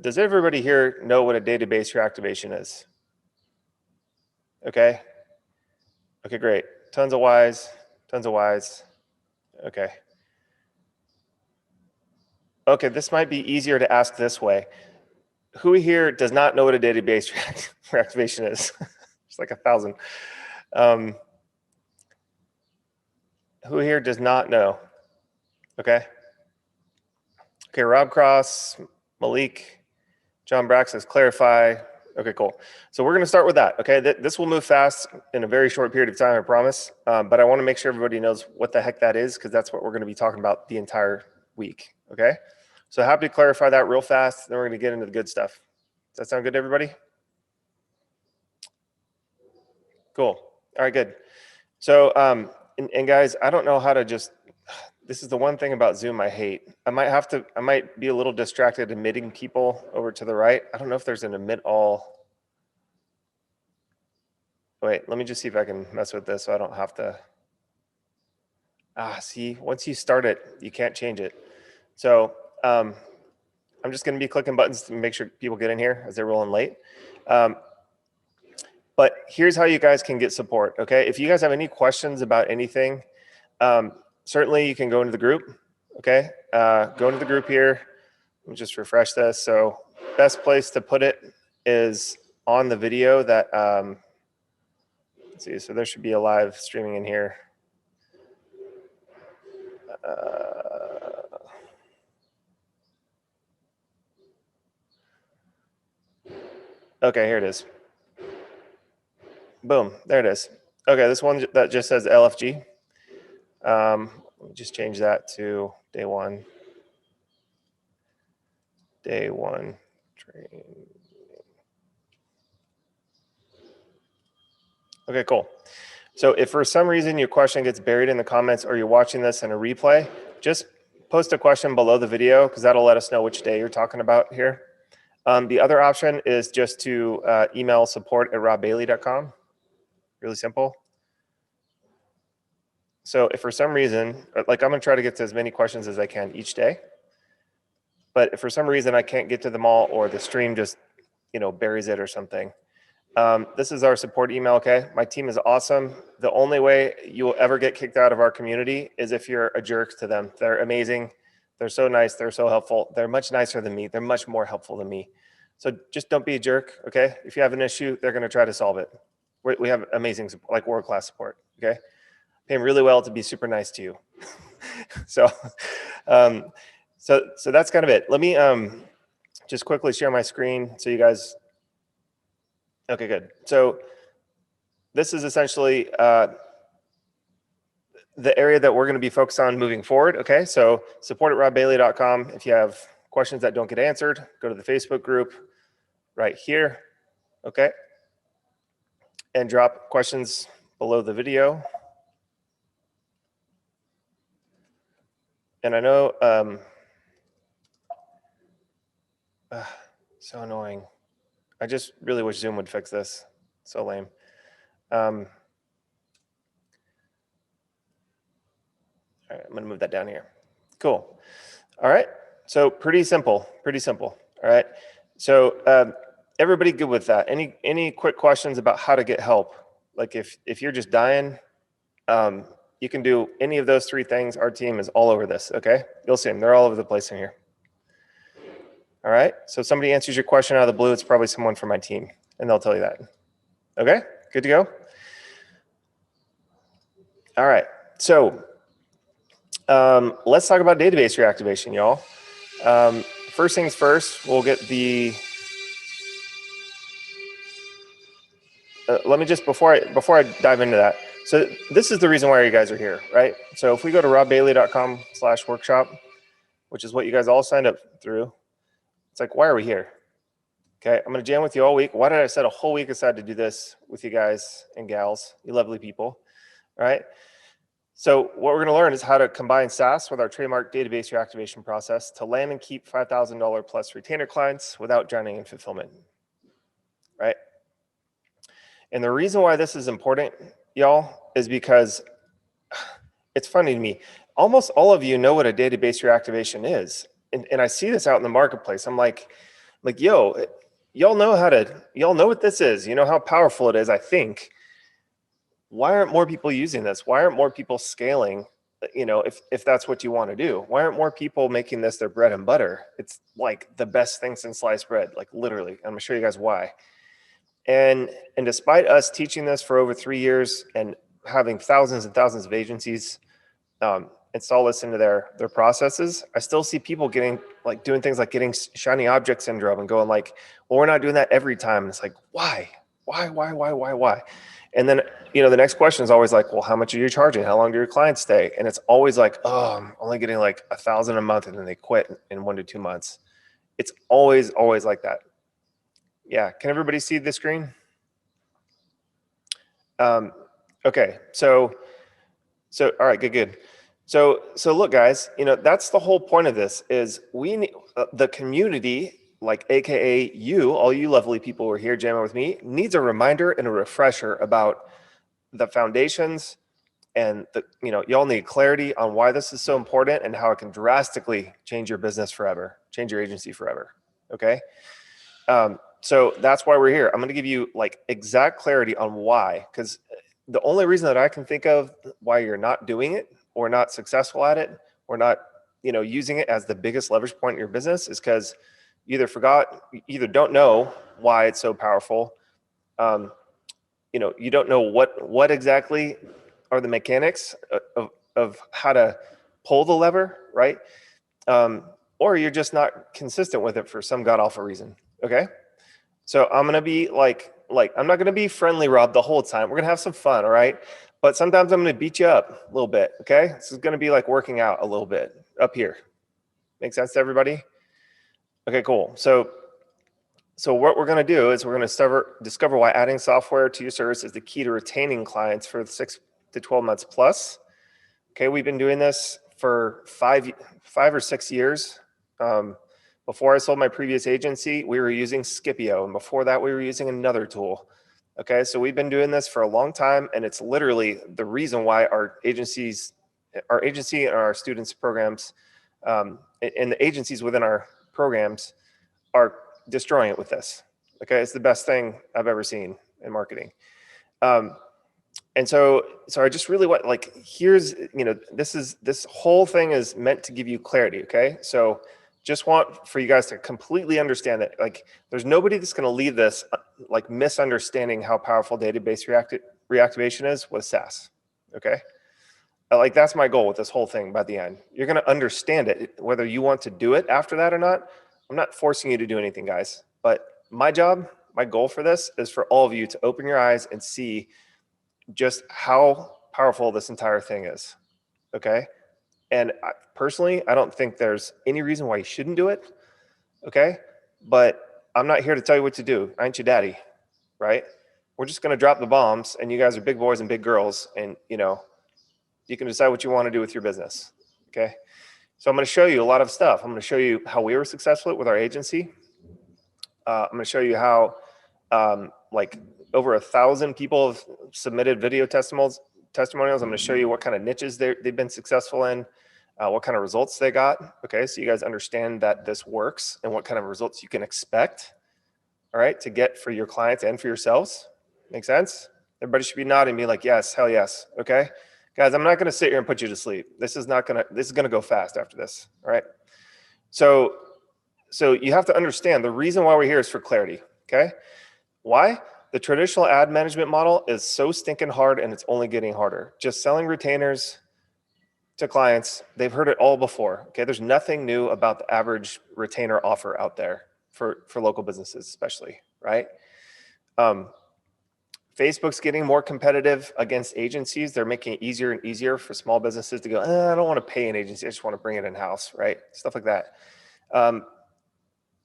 does everybody here know what a database reactivation is? Okay. Okay, great. Tons of whys, tons of whys. Okay. Okay, this might be easier to ask this way. Who here does not know what a database reactivation is? It's like 1,000. Who here does not know? Okay. Okay, Rob Cross, Malik, John Brack says clarify. Okay, cool. So we're going to start with that. Okay, this will move fast in a very short period of time, I promise. But I want to make sure everybody knows what the heck that is, because that's what we're going to be talking about the entire week. Okay, so happy to clarify that real fast. Then we're going to get into the good stuff. Does that sound good to everybody? Cool. All right, good. So, and guys, I don't know how to just. This is the one thing about Zoom I hate. I might be a little distracted emitting people over to the right. I don't know if there's an emit all. Wait, let me just see if I can mess with this so I don't have to. See, once you start it, you can't change it. So I'm just going to be clicking buttons to make sure people get in here as they're rolling late. But here's how you guys can get support, okay? If you guys have any questions about anything, certainly you can go into the group, okay? Go into the group here. Let me just refresh this. So best place to put it is on the video that, let's see, so there should be a live streaming in here. Okay, here it is. Boom, there it is. Okay, this one that just says LFG. Let me just change that to day one. Day one training. Okay, cool. So if for some reason your question gets buried in the comments or you're watching this in a replay, just post a question below the video because that'll let us know which day you're talking about here. The other option is just to email support@robbbailey.com. Really simple. So if for some reason, like I'm gonna try to get to as many questions as I can each day, but if for some reason I can't get to them all or the stream just, buries it or something, this is our support email, okay? My team is awesome. The only way you will ever get kicked out of our community is if you're a jerk to them. They're amazing. They're so nice. They're so helpful. They're much nicer than me. They're much more helpful than me. So just don't be a jerk, okay? If you have an issue, they're gonna try to solve it. We have amazing, like world-class support, okay? Pay them really well to be super nice to you. So that's kind of it. Let me just quickly share my screen so you guys. Okay, good. So this is essentially the area that we're going to be focused on moving forward. Okay, so support@robbbailey.com. If you have questions that don't get answered, go to the Facebook group right here. Okay, and drop questions below the video. And I know, so annoying. I just really wish Zoom would fix this. So lame. All right, I'm gonna move that down here. Cool. All right, so pretty simple, All right, so everybody good with that? Any quick questions about how to get help? Like if you're just dying, you can do any of those three things. Our team is all over this, okay? You'll see them, they're all over the place in here. All right, so if somebody answers your question out of the blue, it's probably someone from my team, and they'll tell you that. Okay, good to go? All right, so let's talk about database reactivation, y'all. First things first, we'll get the, let me just, before I dive into that, so this is the reason why you guys are here, right? So if we go to robbbailey.com/workshop, which is what you guys all signed up through, it's like, why are we here? Okay, I'm gonna jam with you all week. Why did I set a whole week aside to do this with you guys and gals, you lovely people, all right? So what we're gonna learn is how to combine SaaS with our trademark database reactivation process to land and keep $5,000 plus retainer clients without drowning in fulfillment, right? And the reason why this is important, y'all, is because it's funny to me. Almost all of you know what a database reactivation is. And I see this out in the marketplace. I'm like, Like, yo, y'all know what this is. You know how powerful it is, I think. Why aren't more people using this? Why aren't more people scaling? If that's what you want to do, why aren't more people making this their bread and butter? It's like the best thing since sliced bread, like literally. I'm gonna show you guys why. And despite us teaching this for over 3 years and having thousands and thousands of agencies install this into their processes, I still see people doing things like getting shiny object syndrome and going like, well, we're not doing that every time. And it's like, why? And then, the next question is always like, well, how much are you charging? How long do your clients stay? And it's always like, oh, I'm only getting like $1,000 a month, and then they quit in 1 to 2 months. It's always like that. Yeah. Can everybody see the screen? Okay. So, all right, good. So look, guys, that's the whole point of this is we need the community, like AKA you, all you lovely people who are here jamming with me, needs a reminder and a refresher about the foundations, and y'all need clarity on why this is so important and how it can drastically change your business forever, change your agency forever. Okay. So that's why we're here. I'm going to give you like exact clarity on why, because the only reason that I can think of why you're not doing it or not successful at it or not, using it as the biggest leverage point in your business is because you either don't know why it's so powerful. You don't know what exactly are the mechanics of how to pull the lever, right? Or you're just not consistent with it for some god awful reason. Okay. So I'm gonna be like I'm not gonna be friendly, Rob, the whole time. We're gonna have some fun, all right? But sometimes I'm gonna beat you up a little bit, okay? This is gonna be like working out a little bit up here. Make sense to everybody? Okay, cool. So what we're gonna do is we're gonna discover why adding software to your service is the key to retaining clients for 6 to 12 months plus. Okay, we've been doing this for 5 or 6 years. Before I sold my previous agency, we were using Scipio, and before that, we were using another tool. Okay, so we've been doing this for a long time, and it's literally the reason why our agency and our students' programs, and the agencies within our programs are destroying it with this. Okay, it's the best thing I've ever seen in marketing. And so I just really want, here's, this whole thing is meant to give you clarity. Okay, so just want for you guys to completely understand that, there's nobody that's going to leave this misunderstanding how powerful database reactivation is with SaaS. Okay, that's my goal with this whole thing. By the end, you're going to understand it, whether you want to do it after that or not. I'm not forcing you to do anything, guys, but my goal for this is for all of you to open your eyes and see just how powerful this entire thing is. Okay. And personally, I don't think there's any reason why you shouldn't do it. Okay. But I'm not here to tell you what to do. I ain't your daddy. Right. We're just going to drop the bombs, and you guys are big boys and big girls. And, you can decide what you want to do with your business. Okay. So I'm going to show you a lot of stuff. I'm going to show you how we were successful with our agency. I'm going to show you how, over 1,000 people have submitted video testimonials. I'm going to show you what kind of niches they've been successful in, what kind of results they got. Okay, so you guys understand that this works and what kind of results you can expect, all right, to get for your clients and for yourselves. Make sense? Everybody should be nodding, be like, yes, hell yes. Okay, guys, I'm not going to sit here and put you to sleep. This is going to go fast after this. All right. So you have to understand the reason why we're here is for clarity. Okay. Why? The traditional ad management model is so stinking hard, and it's only getting harder. Just selling retainers to clients, they've heard it all before. Okay, there's nothing new about the average retainer offer out there for local businesses, especially, right? Facebook's getting more competitive against agencies. They're making it easier and easier for small businesses to go, I don't want to pay an agency, I just want to bring it in-house, right? Stuff like that.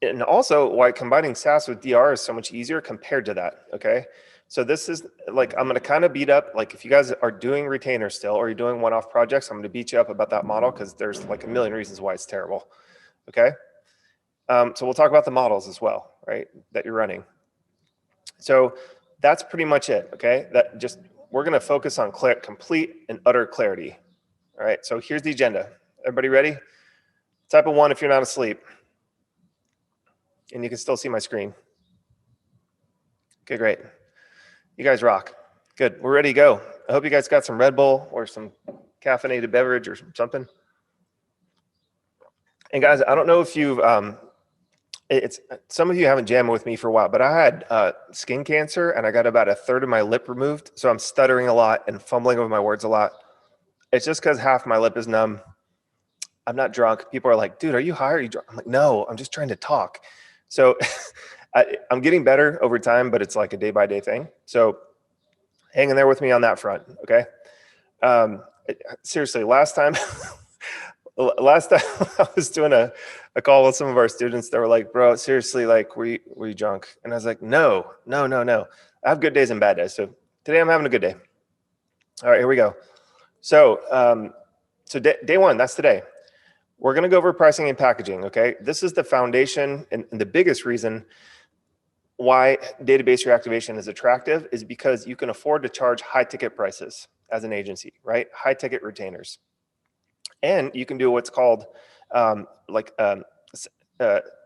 And also why combining SaaS with DR is so much easier compared to that, okay? So this is I'm going to kind of beat up, if you guys are doing retainers still, or you're doing one-off projects, I'm going to beat you up about that model because there's a million reasons why it's terrible, okay? So we'll talk about the models as well, right, that you're running. So that's pretty much it, okay? We're going to focus on complete and utter clarity, all right? So here's the agenda. Everybody ready? Type of 1 if you're not asleep. And you can still see my screen. Okay, great. You guys rock. Good. We're ready to go. I hope you guys got some Red Bull or some caffeinated beverage or something. And guys, I don't know if you've, some of you haven't jammed with me for a while, but I had skin cancer and I got about 1/3 of my lip removed. So I'm stuttering a lot and fumbling over my words a lot. It's just because half my lip is numb. I'm not drunk. People are like, dude, are you high? Are you drunk? I'm like, no, I'm just trying to talk. So I'm getting better over time, but it's like a day-by-day thing. So hang in there with me on that front, okay? Seriously, last time I was doing a call with some of our students that were like, bro, seriously, like, were you drunk? And I was like, no. I have good days and bad days. So today I'm having a good day. All right, here we go. So, day one, that's today. We're going to go over pricing and packaging, okay? This is the foundation and the biggest reason why database reactivation is attractive is because you can afford to charge high ticket prices as an agency, right? High ticket retainers. And you can do what's called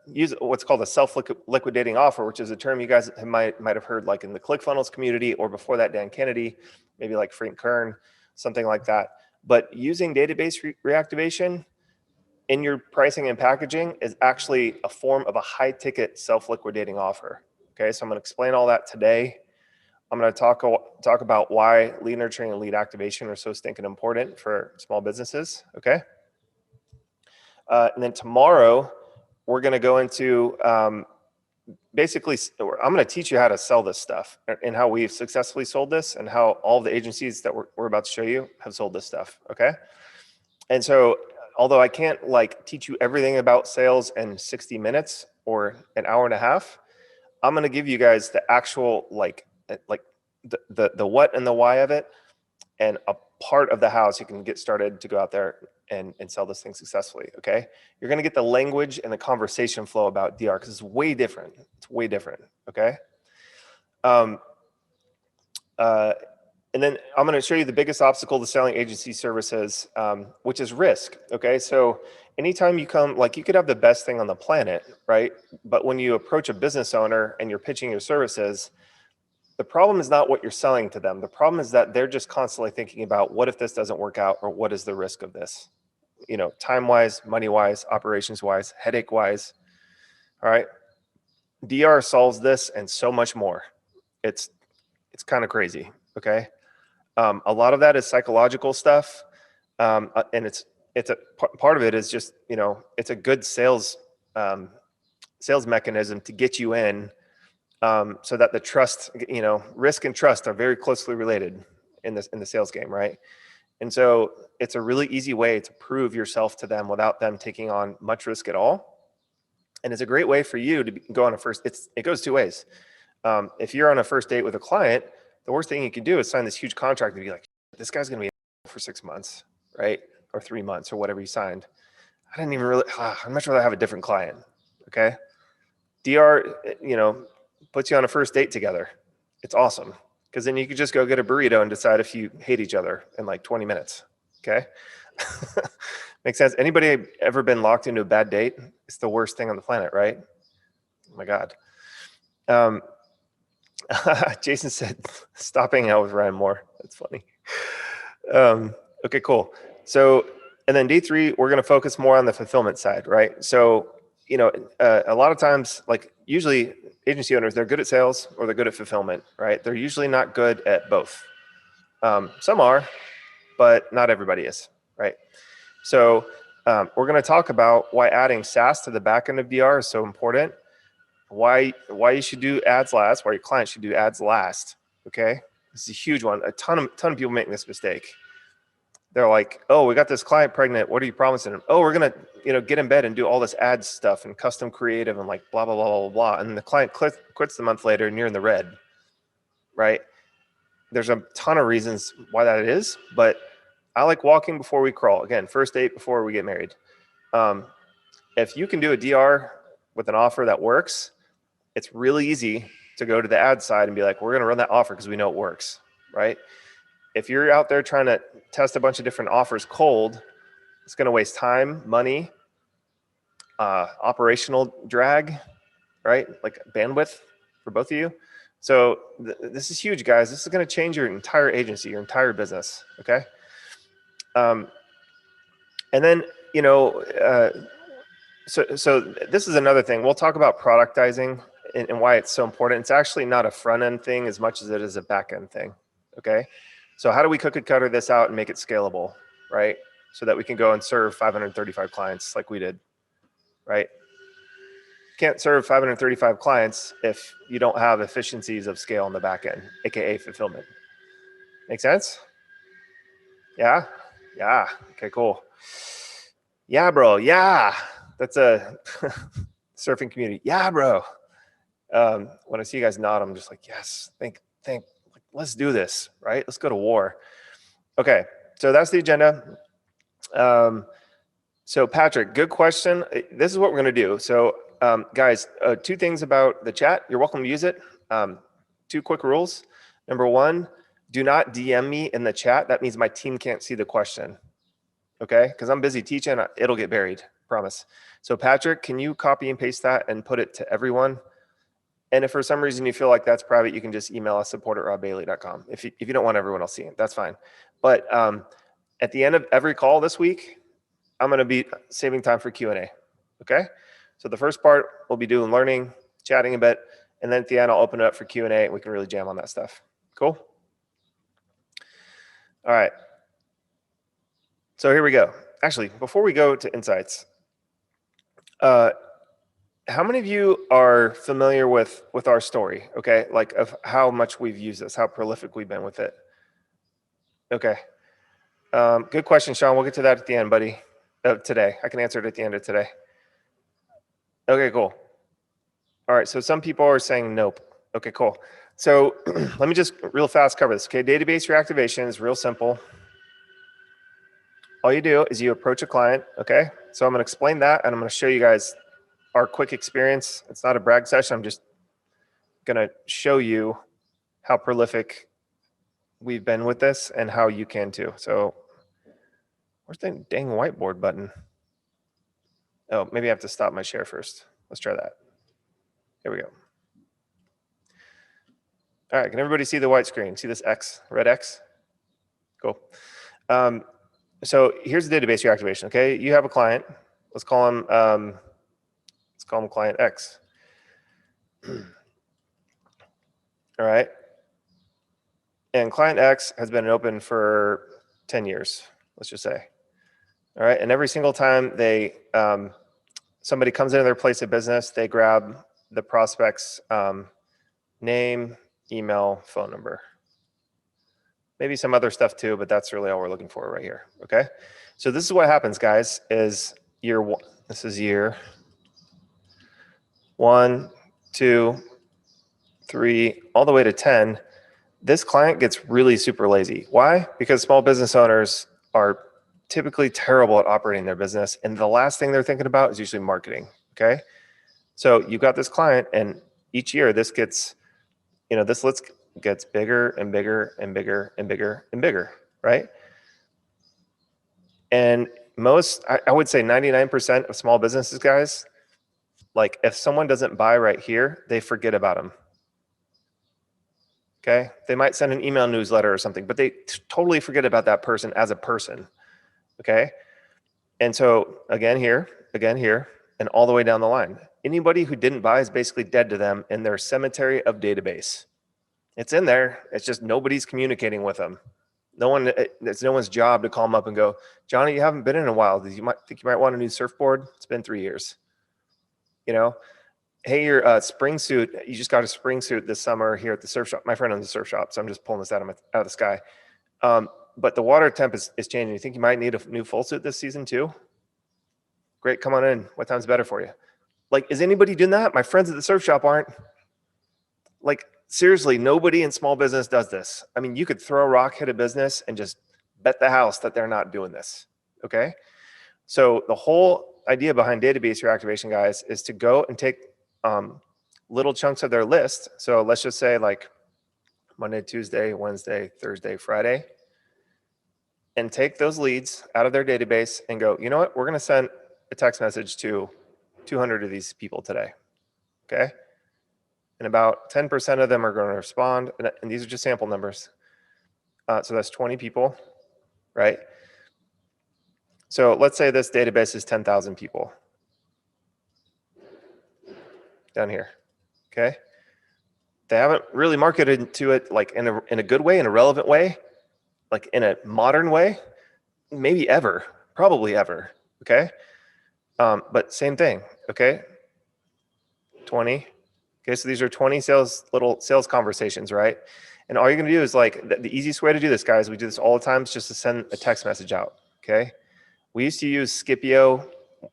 use what's called a self-liquidating offer, which is a term you guys might have heard like in the ClickFunnels community, or before that, Dan Kennedy, maybe like Frank Kern, something like that. But using database reactivation in your pricing and packaging is actually a form of a high ticket self-liquidating offer. Okay, so I'm going to explain all that today. I'm going to talk about why lead nurturing and lead activation are so stinking important for small businesses. Okay, and then tomorrow we're going to go into basically, I'm going to teach you how to sell this stuff and how we've successfully sold this and how all the agencies that we're about to show you have sold this stuff. Okay, and so although I can't like teach you everything about sales in 60 minutes or an hour and a half, I'm going to give you guys the actual like the what and the why of it, and a part of the how so you can get started to go out there and sell this thing successfully. Okay, you're going to get the language and the conversation flow about DR because it's way different. It's way different. Okay. And then I'm going to show you the biggest obstacle to selling agency services, which is risk. Okay, so anytime you come, like you could have the best thing on the planet, right? But when you approach a business owner and you're pitching your services, the problem is not what you're selling to them. The problem is that they're just constantly thinking about what if this doesn't work out, or what is the risk of this? You know, time-wise, money-wise, operations-wise, headache-wise. All right, DR solves this and so much more. It's kind of crazy. Okay. A lot of that is psychological stuff, and it's a part of it is just, you know, it's a good sales mechanism to get you in, so that the trust, you know, risk and trust are very closely related in the sales game, right? And so it's a really easy way to prove yourself to them without them taking on much risk at all, and it's a great way for you to go on a first. It goes two ways. If you're on a first date with a client, the worst thing you can do is sign this huge contract and be like, this guy's going to be for 6 months, right? Or 3 months or whatever you signed. I didn't even really, I'd much rather have a different client. Okay. DR, you know, puts you on a first date together. It's awesome. Because then you could just go get a burrito and decide if you hate each other in like 20 minutes. Okay. Makes sense. Anybody ever been locked into a bad date? It's the worst thing on the planet, right? Oh my God. Jason said, stop hanging out with Ryan Moore. That's funny. Okay, cool. So, and then day 3, we're going to focus more on the fulfillment side, right? So, you know, a lot of times, like usually agency owners, they're good at sales or they're good at fulfillment, right? They're usually not good at both. Some are, but not everybody is, right? So we're going to talk about why adding SaaS to the back end of DR is so important. Why you should do ads last, why your client should do ads last. Okay, this is a huge one. A ton of people make this mistake. They're like, oh, we got this client pregnant. What are you promising them? Oh, we're gonna, you know, get in bed and do all this ad stuff and custom creative and like blah blah blah blah blah. And the client quits the month later and you're in the red, right? There's a ton of reasons why that is, but I like walking before we crawl. Again, first date before we get married. If you can do a DR with an offer that works, it's really easy to go to the ad side and be like, we're going to run that offer because we know it works, right? If you're out there trying to test a bunch of different offers cold, it's going to waste time, money, operational drag, right? Like bandwidth for both of you. So this is huge, guys. This is going to change your entire agency, your entire business. Okay. And then, you know, so this is another thing. We'll talk about productizing and why it's so important. It's actually not a front end thing as much as it is a back end thing. Okay. So how do we cookie cutter this out and make it scalable, right? So that we can go and serve 535 clients like we did, right? Can't serve 535 clients if you don't have efficiencies of scale on the back end, AKA fulfillment. Make sense? Yeah? Yeah. Okay, cool. Yeah, bro. Yeah. That's a surfing community. Yeah, bro. When I see you guys nod, I'm just like, yes, think, let's do this, right? Let's go to war. Okay. So that's the agenda. So Patrick, good question. This is what we're going to do. So guys, two things about the chat. You're welcome to use it. Two quick rules. Number one, do not DM me in the chat. That means my team can't see the question. Okay? Because I'm busy teaching. It'll get buried. Promise. So Patrick, can you copy and paste that and put it to everyone? And if for some reason you feel like that's private, you can just email us support@robbbailey.com. If you don't want everyone else seeing it, that's fine. But at the end of every call this week, I'm going to be saving time for Q&A. Okay? So the first part, we'll be doing learning, chatting a bit, and then at the end, I'll open it up for Q&A, and we can really jam on that stuff. Cool? All right. So here we go. Actually, before we go to insights, how many of you are familiar with our story? Okay, like of how much we've used this, how prolific we've been with it. Okay. Good question, Sean. We'll get to that at the end, buddy. Today, I can answer it at the end of today. Okay, cool. All right, so some people are saying nope. Okay, cool. So let me just real fast cover this. Okay, database reactivation is real simple. All you do is you approach a client, okay? So I'm gonna explain that and I'm gonna show you guys our quick experience. It's not a brag session. I'm just gonna show you how prolific we've been with this and how you can too. So where's the dang whiteboard button? Oh, maybe I have to stop my share first. Let's try that. Here we go. All right, can everybody see the white screen? See this X, red X? Cool. So here's the database reactivation, okay? You have a client. Let's call him client X. All right. And client X has been open for 10 years, let's just say. All right, and every single time they somebody comes into their place of business, they grab the prospect's name, email, phone number. Maybe some other stuff too, but that's really all we're looking for right here, okay? So this is what happens, guys, is this is year 1, 2, 3, all the way to 10. This client gets really super lazy. Why? Because small business owners are typically terrible at operating their business, and the last thing they're thinking about is usually marketing, okay? So you've got this client, and each year this gets, this list gets bigger and bigger and bigger and bigger and bigger, right? And I would say 99% of small businesses, guys, like if someone doesn't buy right here, they forget about them. Okay. They might send an email newsletter or something, but they totally forget about that person as a person. Okay. And so again here, and all the way down the line. Anybody who didn't buy is basically dead to them in their cemetery of database. It's in there. It's just nobody's communicating with them. It's no one's job to call them up and go, Johnny, you haven't been in a while. You might want a new surfboard. It's been 3 years. Hey, your spring suit, you just got a spring suit this summer here at the surf shop. My friend owns a surf shop, so I'm just pulling this out of the sky. But the water temp is changing. You think you might need a new full suit this season too? Great, come on in. What time's better for you? Like, is anybody doing that? My friends at the surf shop aren't. Like, seriously, nobody in small business does this. I mean, you could throw a rock, hit a business, and just bet the house that they're not doing this, okay? So the whole idea behind database reactivation, guys, is to go and take little chunks of their list. So let's just say like Monday, Tuesday, Wednesday, Thursday, Friday, and take those leads out of their database and go, you know what? We're going to send a text message to 200 of these people today. okay? And about 10% of them are going to respond, and these are just sample numbers. So that's 20 people, right? So let's say this database is 10,000 people down here, okay? They haven't really marketed to it like in a good way, in a relevant way, like in a modern way, maybe ever, probably ever, okay? But same thing, okay? 20. Okay, so these are 20 little sales conversations, right? And all you're gonna do is like, the easiest way to do this, guys, we do this all the time, is just to send a text message out, okay? We used to use Scipio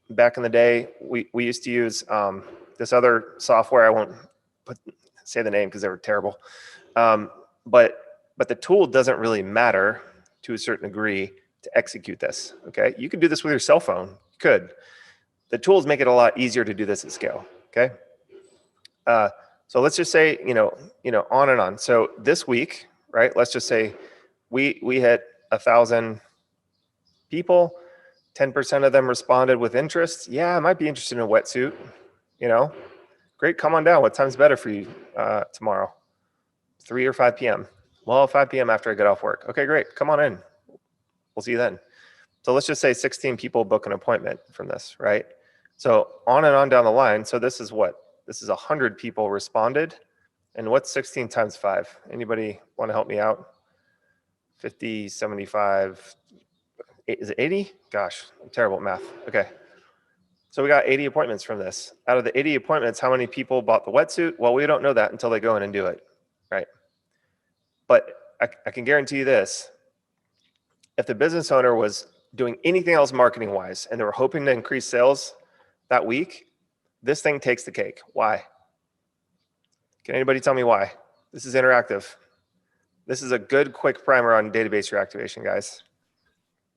back in the day. We used to use this other software. I won't say the name because they were terrible. But the tool doesn't really matter to a certain degree to execute this, okay? You could do this with your cell phone, you could. The tools make it a lot easier to do this at scale, okay? So let's just say, on and on. So this week, right, let's just say we hit 1,000 people, 10% of them responded with interest. Yeah, I might be interested in a wetsuit, Great, come on down. What time's better for you tomorrow? 3 or 5 p.m.? Well, 5 p.m. after I get off work. Okay, great, come on in. We'll see you then. So let's just say 16 people book an appointment from this, right? So on and on down the line. So this is what? This is 100 people responded. And what's 16 times 5? Anybody want to help me out? 50, 75, is it 80? Gosh, I'm terrible at math. Okay. So we got 80 appointments from this. Out of the 80 appointments, how many people bought the wetsuit? Well, we don't know that until they go in and do it, right? But I can guarantee you this. If the business owner was doing anything else marketing-wise and they were hoping to increase sales that week, this thing takes the cake. Why? Can anybody tell me why? This is interactive. This is a good, quick primer on database reactivation, guys.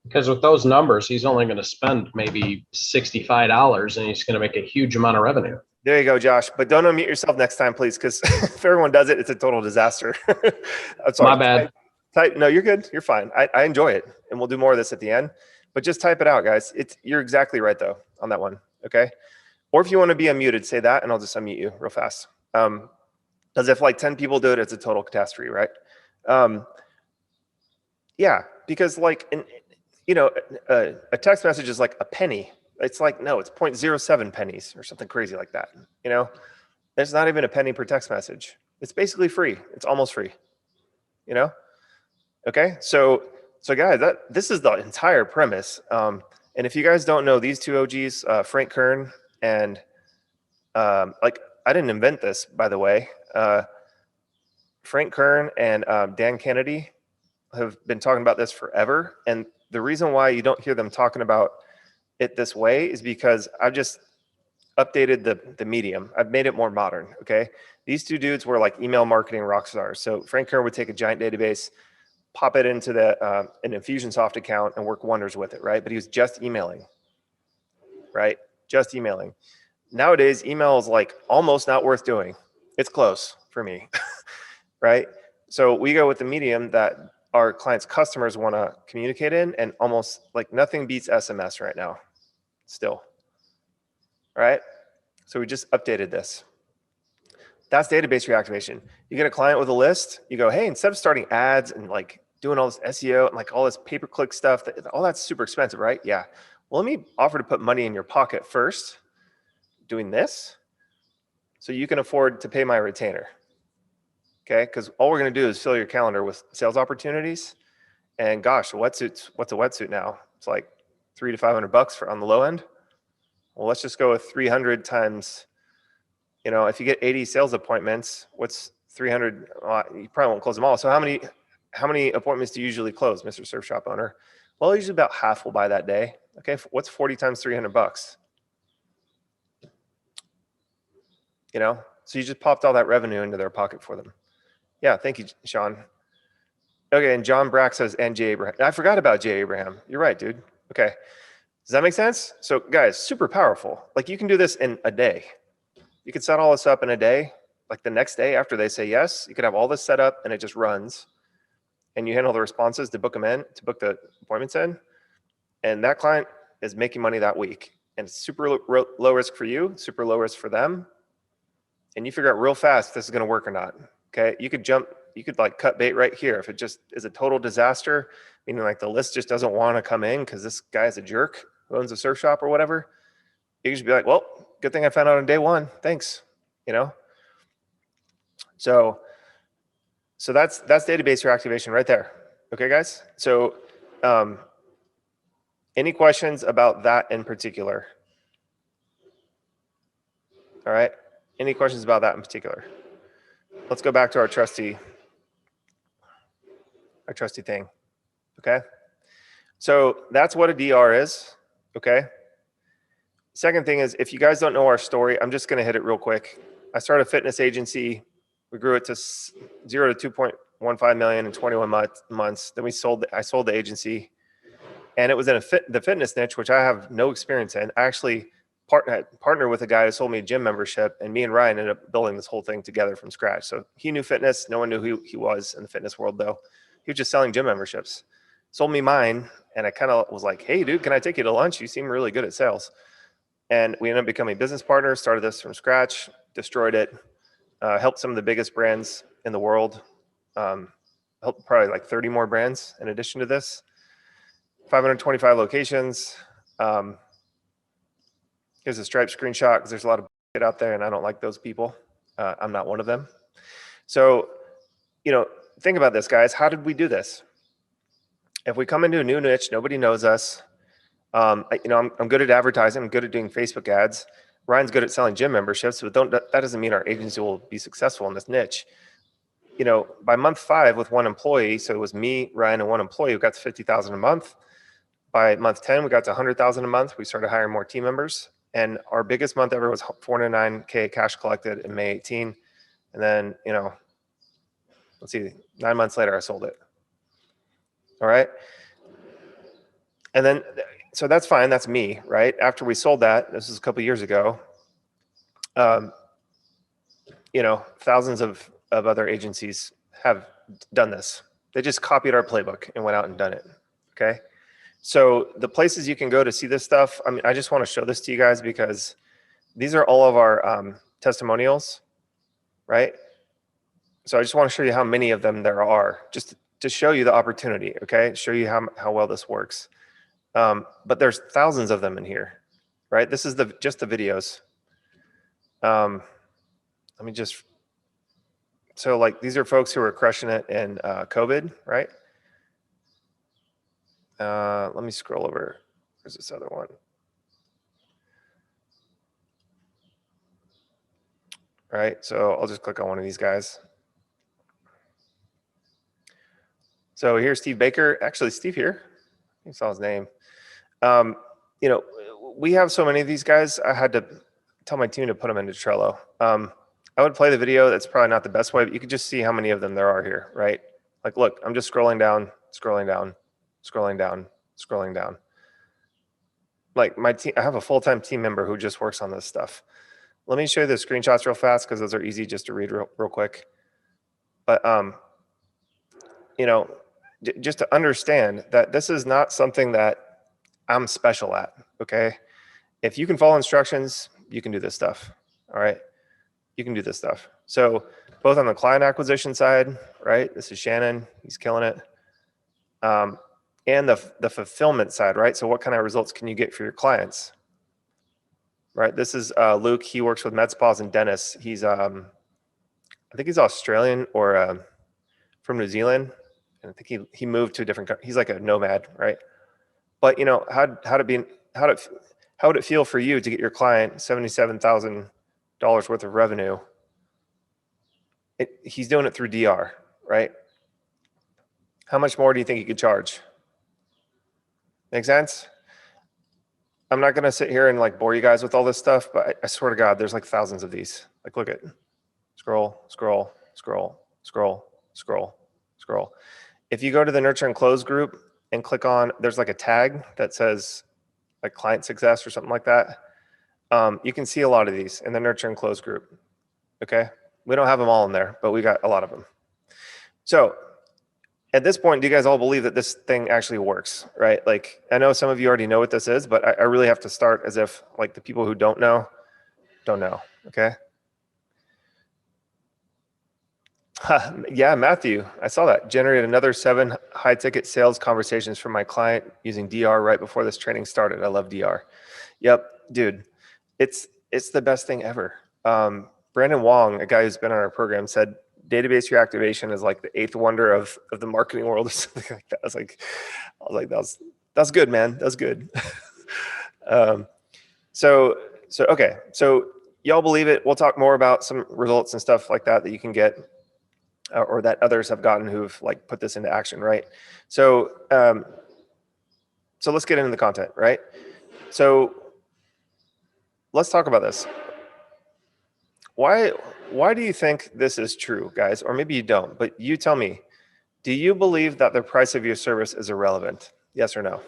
Because with those numbers, he's only going to spend maybe $65 and he's going to make a huge amount of revenue. There you go, Josh. But don't unmute yourself next time, please, because if everyone does it, it's a total disaster. I'm sorry. My bad. No, you're good. You're fine. I enjoy it, and we'll do more of this at the end. But just type it out, guys. You're exactly right, though, on that one, okay? Or if you want to be unmuted, say that, and I'll just unmute you real fast. Because if like 10 people do it, it's a total catastrophe, right? Yeah, because like, a text message is like a penny. It's like, no, it's 0.07 pennies or something crazy like that. It's not even a penny per text message. It's basically free. It's almost free, Okay, so guys, this is the entire premise. And if you guys don't know these two OGs, Frank Kern and I didn't invent this, by the way. Frank Kern and Dan Kennedy have been talking about this forever. And the reason why you don't hear them talking about it this way is because I've just updated the medium. I've made it more modern, okay? These two dudes were like email marketing rock stars. So Frank Kern would take a giant database, pop it into an Infusionsoft account and work wonders with it, right? But he was just emailing, right? Just emailing. Nowadays, email is like almost not worth doing. It's close for me, right? So we go with the medium that our clients' customers want to communicate in, and almost like nothing beats SMS right now, still, all right? So we just updated this. That's database reactivation. You get a client with a list, you go, hey, instead of starting ads and like doing all this SEO and like all this pay-per-click stuff, all that's super expensive, right? Yeah. Well, let me offer to put money in your pocket first, doing this, so you can afford to pay my retainer, okay? Because all we're gonna do is fill your calendar with sales opportunities. And gosh, what's a wetsuit now? It's like $300 to $500 on the low end. Well, let's just go with 300 times, if you get 80 sales appointments, what's 300? You probably won't close them all. So how many appointments do you usually close, Mr. Surf Shop owner? Well, usually about half will buy that day. Okay, what's 40 times $300? So you just popped all that revenue into their pocket for them. Yeah, thank you, Sean. Okay, and John Brack says, and Jay Abraham. I forgot about Jay Abraham. You're right, dude. Okay, does that make sense? So guys, super powerful. Like you can do this in a day. You could set all this up in a day. Like the next day after they say yes, you could have all this set up and it just runs. And you handle the responses to book them in, to book the appointments in. And that client is making money that week. And it's super low risk for you, super low risk for them. and you figure out real fast if this is going to work or not. Okay, you could like cut bait right here. If it just is a total disaster, meaning like the list just doesn't want to come in because this guy's a jerk who owns a surf shop or whatever, you just be like, well, good thing I found out on day one. Thanks. You know? So that's database reactivation right there. Okay, guys? So any questions about that in particular? All right. Any questions about that in particular? Let's go back to our trusty thing. Okay. So that's what a DR is. Okay. Second thing is, if you guys don't know our story, I'm just going to hit it real quick. I started a fitness agency. We grew it to 0 to 2.15 million in 21 months. Then I sold the agency, and it was in the fitness niche, which I have no experience in. I actually partnered with a guy who sold me a gym membership, and me and Ryan ended up building this whole thing together from scratch. So he knew fitness. No one knew who he was in the fitness world, though. He was just selling gym memberships. Sold me mine, and I kind of was like, hey, dude, can I take you to lunch? You seem really good at sales. And we ended up becoming business partners, started this from scratch, destroyed it, helped some of the biggest brands in the world, helped probably like 30 more brands in addition to this, 525 locations. Here's a Stripe screenshot because there's a lot of shit out there and I don't like those people. I'm not one of them. So, think about this, guys. How did we do this? If we come into a new niche, nobody knows us. I'm good at advertising. I'm good at doing Facebook ads. Ryan's good at selling gym memberships, but that doesn't mean our agency will be successful in this niche. By month 5 with one employee, so it was me, Ryan, and one employee, we got to 50,000 a month. By month 10, we got to 100,000 a month. We started hiring more team members, and our biggest month ever was 409K cash collected in May 18. And then, let's see, 9 months later, I sold it. All right. And then, so that's fine. That's me, right? After we sold that, this was a couple of years ago, thousands of other agencies have done this. They just copied our playbook and went out and done it. Okay. So the places you can go to see this stuff, I just want to show this to you guys because these are all of our testimonials, right? So I just want to show you how many of them there are, just to show you the opportunity, okay? Show you how well this works. But there's thousands of them in here, right? This is just the videos. So like these are folks who are crushing it in COVID, right? Let me scroll over. There's this other one. Right, so I'll just click on one of these guys. So here's Steve Baker. Actually, Steve here. You saw his name. We have so many of these guys. I had to tell my team to put them into Trello. I would play the video. That's probably not the best way, but you could just see how many of them there are here, right? Like, look, I'm just scrolling down, scrolling down, scrolling down, scrolling down. Like my team, I have a full-time team member who just works on this stuff. Let me show you the screenshots real fast because those are easy just to read real quick. But, just to understand that this is not something that I'm special at, okay? If you can follow instructions, you can do this stuff, all right? You can do this stuff. So both on the client acquisition side, right? This is Shannon, he's killing it. And the fulfillment side, right? So what kind of results can you get for your clients? Right, this is Luke. He works with med spas and dentists. He's, I think he's Australian or from New Zealand. And I think he moved to a different country. He's like a nomad, right? But how would it feel for you to get your client $77,000 worth of revenue? He's doing it through DR, right? How much more do you think he could charge? Make sense? I'm not going to sit here and like bore you guys with all this stuff, but I swear to God, there's like thousands of these. Like, look at scroll, scroll, scroll, scroll, scroll, scroll. If you go to the Nurture and Close group and click on, there's like a tag that says like client success or something like that. You can see a lot of these in the Nurture and Close group. Okay. We don't have them all in there, but we got a lot of them. So at this point, do you guys all believe that this thing actually works, right? Like, I know some of you already know what this is, but I really have to start as if like the people who don't know, okay? Yeah, Matthew, I saw that. Generate another 7 high ticket sales conversations from my client using DR right before this training started. I love DR. Yep, dude, it's the best thing ever. Brandon Wong, a guy who's been on our program, said database reactivation is like the 8th wonder of the marketing world or something like that. I was like, that's good, man. That's good. So okay. So y'all believe it. We'll talk more about some results and stuff like that you can get or that others have gotten who've like put this into action, right? So so let's get into the content, right? So let's talk about this. Why do you think this is true, guys? Or maybe you don't, but you tell me. Do you believe that the price of your service is irrelevant? Yes or no?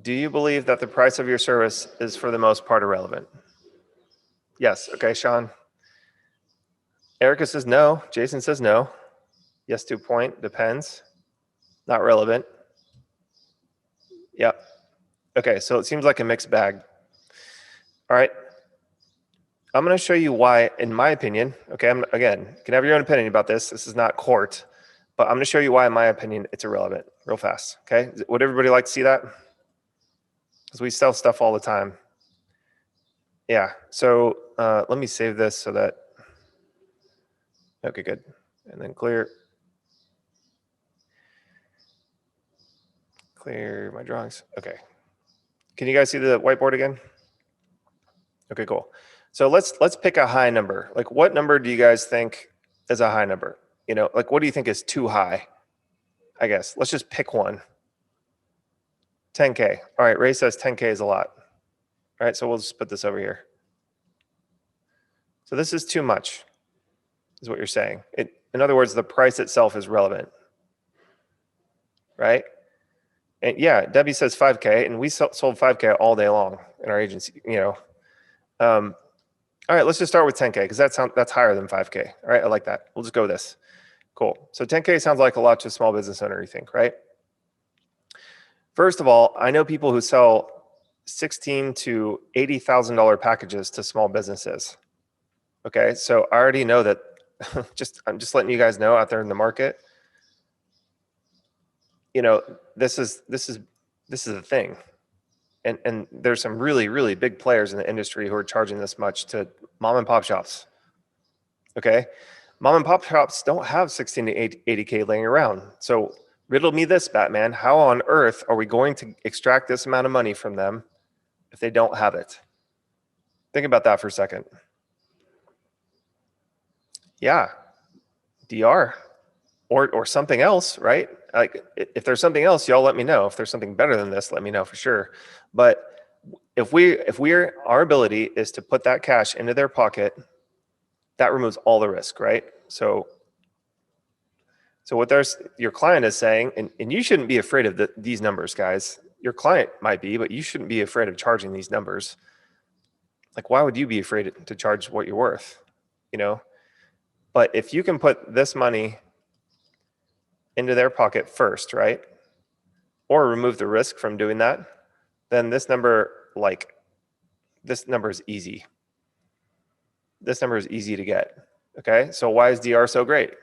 Do you believe that the price of your service is for the most part irrelevant? Yes. Okay, Sean. Erica says no. Jason says no. Yes to a point. Depends. Not relevant. Yep. Okay, so it seems like a mixed bag. All right. I'm going to show you why, in my opinion, okay, again, you can have your own opinion about this. This is not court, but I'm going to show you why, in my opinion, it's irrelevant real fast. Okay. Would everybody like to see that? Because we sell stuff all the time. Yeah. So let me save this so that, okay, good. And then clear my drawings. Okay. Can you guys see the whiteboard again? Okay, cool. So let's pick a high number. Like, what number do you guys think is a high number? You know, like, what do you think is too high? I guess let's just pick one. 10K. All right, Ray says 10K is a lot. All right, so we'll just put this over here. So this is too much, is what you're saying. In other words, the price itself is relevant, right? And yeah, Debbie says 5K, and we sold 5K all day long in our agency. You know, all right, let's just start with 10K because that's higher than 5K. All right, I like that. We'll just go with this. Cool. So 10K sounds like a lot to a small business owner, you think, right? First of all, I know people who sell $16,000 to $80,000 packages to small businesses. Okay, so I already know that. I'm just letting you guys know out there in the market. You know, this is a thing, and there's some really big players in the industry who are charging this much to mom and pop shops. Okay, mom and pop shops don't have 16 to 80K laying around. So riddle me this, Batman. How on earth are we going to extract this amount of money from them if they don't have it? Think about that for a second. Yeah, DR or something else, right? Like, if there's something else, y'all let me know. If there's something better than this, let me know for sure. But if our ability is to put that cash into their pocket, that removes all the risk, right? So what your client is saying, and you shouldn't be afraid of these numbers, guys. Your client might be, but you shouldn't be afraid of charging these numbers. Like, why would you be afraid to charge what you're worth? You know, but if you can put this money into their pocket first, right? Or remove the risk from doing that, then this number is easy. This number is easy to get. Okay, so why is DR so great?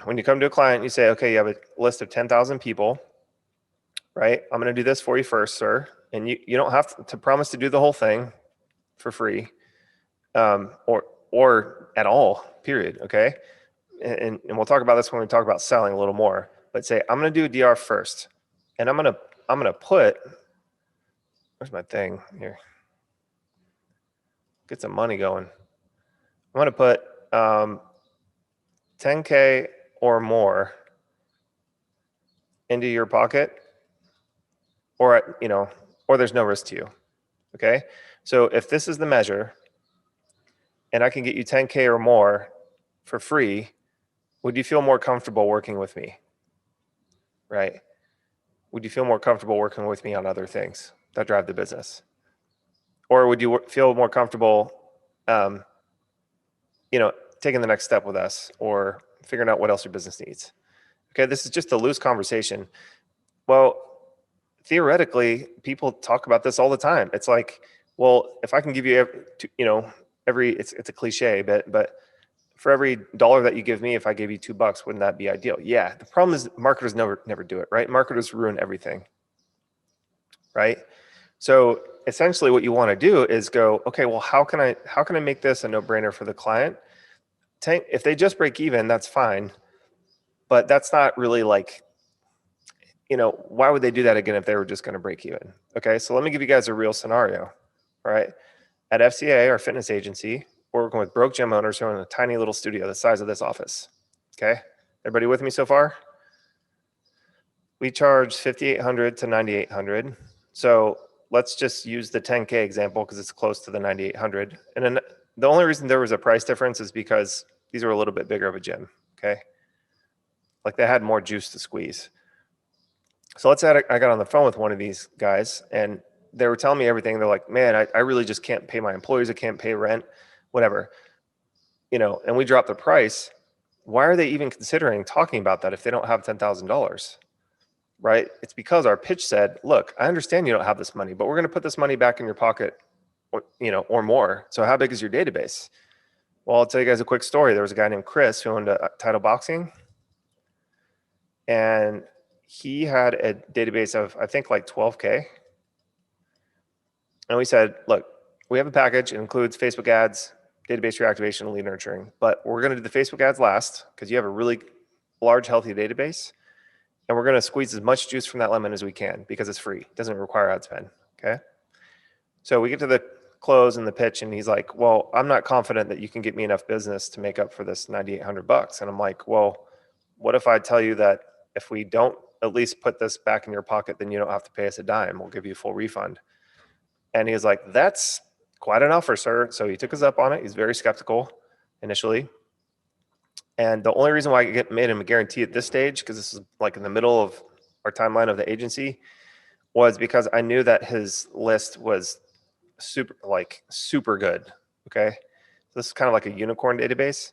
When you come to a client, you say, okay, you have a list of 10,000 people, right? I'm going to do this for you first, sir. And you don't have to promise to do the whole thing for free, or at all, period. Okay. And we'll talk about this when we talk about selling a little more, but say, I'm going to do a DR first, and I'm going to put, where's my thing here? Get some money going. I'm going to put 10K or more into your pocket, or there's no risk to you. Okay. So if this is the measure and I can get you 10K or more for free, would you feel more comfortable working with me? Right? Would you feel more comfortable working with me on other things that drive the business? Or would you feel more comfortable, taking the next step with us or figuring out what else your business needs? Okay, this is just a loose conversation. Well, theoretically, people talk about this all the time. It's like, Well, if I can give you, it's a cliche, but for every dollar that you give me, if I gave you $2, wouldn't that be ideal? Yeah. The problem is marketers never do it, right? Marketers ruin everything, right? So essentially what you want to do is go, okay, well, how can I make this a no-brainer for the client? If they just break even, that's fine. But that's not really like, why would they do that again if they were just going to break even? Okay, so let me give you guys a real scenario. All right. At FCA, our fitness agency, we're working with broke gym owners who own a tiny little studio the size of this office. Okay. Everybody with me so far? We charge $5,800 to $9,800. So let's just use the 10K example because it's close to the 9,800. And then the only reason there was a price difference is because these are a little bit bigger of a gym. Okay. Like they had more juice to squeeze. So let's say I got on the phone with one of these guys and they were telling me everything. They're like, man, I really just can't pay my employees. I can't pay rent, whatever, and we drop the price. Why are they even considering talking about that if they don't have $10,000? Right? It's because our pitch said, look, I understand you don't have this money, but we're going to put this money back in your pocket, or more. So how big is your database? Well, I'll tell you guys a quick story. There was a guy named Chris who owned a Title Boxing, and he had a database of, I think, like 12K. And we said, look, we have a package. It includes Facebook ads, database reactivation, and lead nurturing. But we're going to do the Facebook ads last because you have a really large, healthy database. And we're going to squeeze as much juice from that lemon as we can because it's free. It doesn't require ad spend. Okay. So we get to the close and the pitch, and he's like, well, I'm not confident that you can get me enough business to make up for this $9,800. And I'm like, well, what if I tell you that if we don't at least put this back in your pocket, then you don't have to pay us a dime. We'll give you a full refund. And he was like, that's quite an offer, sir. So he took us up on it. He's very skeptical initially. And the only reason why I made him a guarantee at this stage, because this is like in the middle of our timeline of the agency, was because I knew that his list was super good. Okay. So this is kind of like a unicorn database.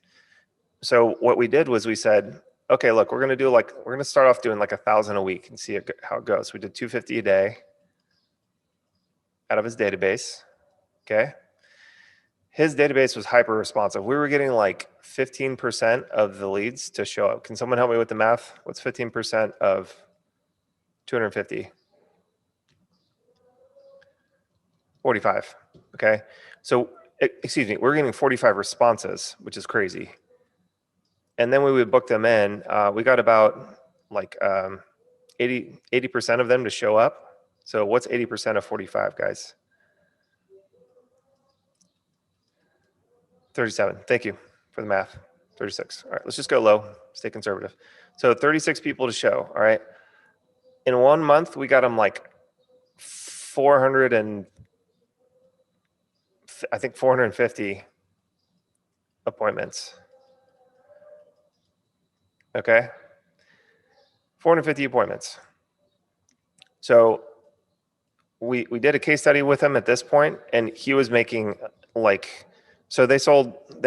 So what we did was we said, okay, look, we're going to start off doing like 1,000 a week and see how it goes. We did 250 a day out of his database. Okay. His database was hyper responsive. We were getting like 15% of the leads to show up. Can someone help me with the math? What's 15% of 250? 45. Okay. So, excuse me, we're getting 45 responses, which is crazy. And then we would book them in. We got about like 80% of them to show up. So what's 80% of 45, guys? 37. Thank you for the math. 36. All right, let's just go low, stay conservative. So 36 people to show. All right. In 1 month, we got them like 450 appointments. Okay. 450 appointments. So we did a case study with him at this point, and he was making so they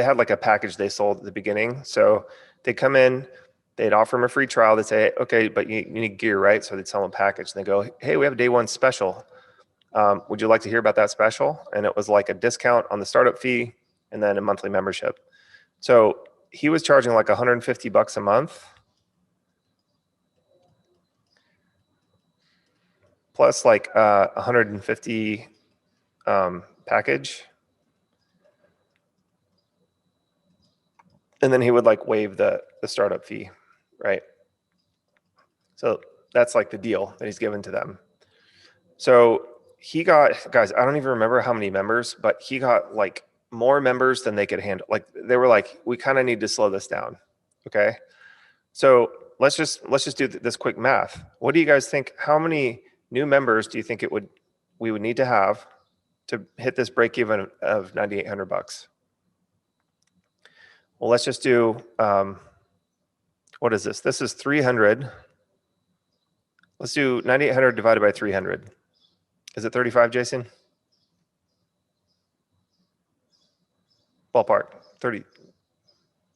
had like a package they sold at the beginning. So they come in, they'd offer him a free trial. They'd say, okay, but you need gear, right? So they'd sell him a package. And they go, hey, we have a day one special. Would you like to hear about that special? And it was like a discount on the startup fee and then a monthly membership. So he was charging like $150 a month plus like 150 package. And then he would like waive the startup fee, right? So that's like the deal that he's given to them. So he got, guys, I don't even remember how many members, but he got like more members than they could handle. Like they were like, we kind of need to slow this down. Okay. So let's just do this quick math. What do you guys think? How many new members do you think we would need to have to hit this break even of $9,800? Well, let's just do, what is this? This is 300. Let's do 9,800 divided by 300. Is it 35, Jason? Ballpark, 30.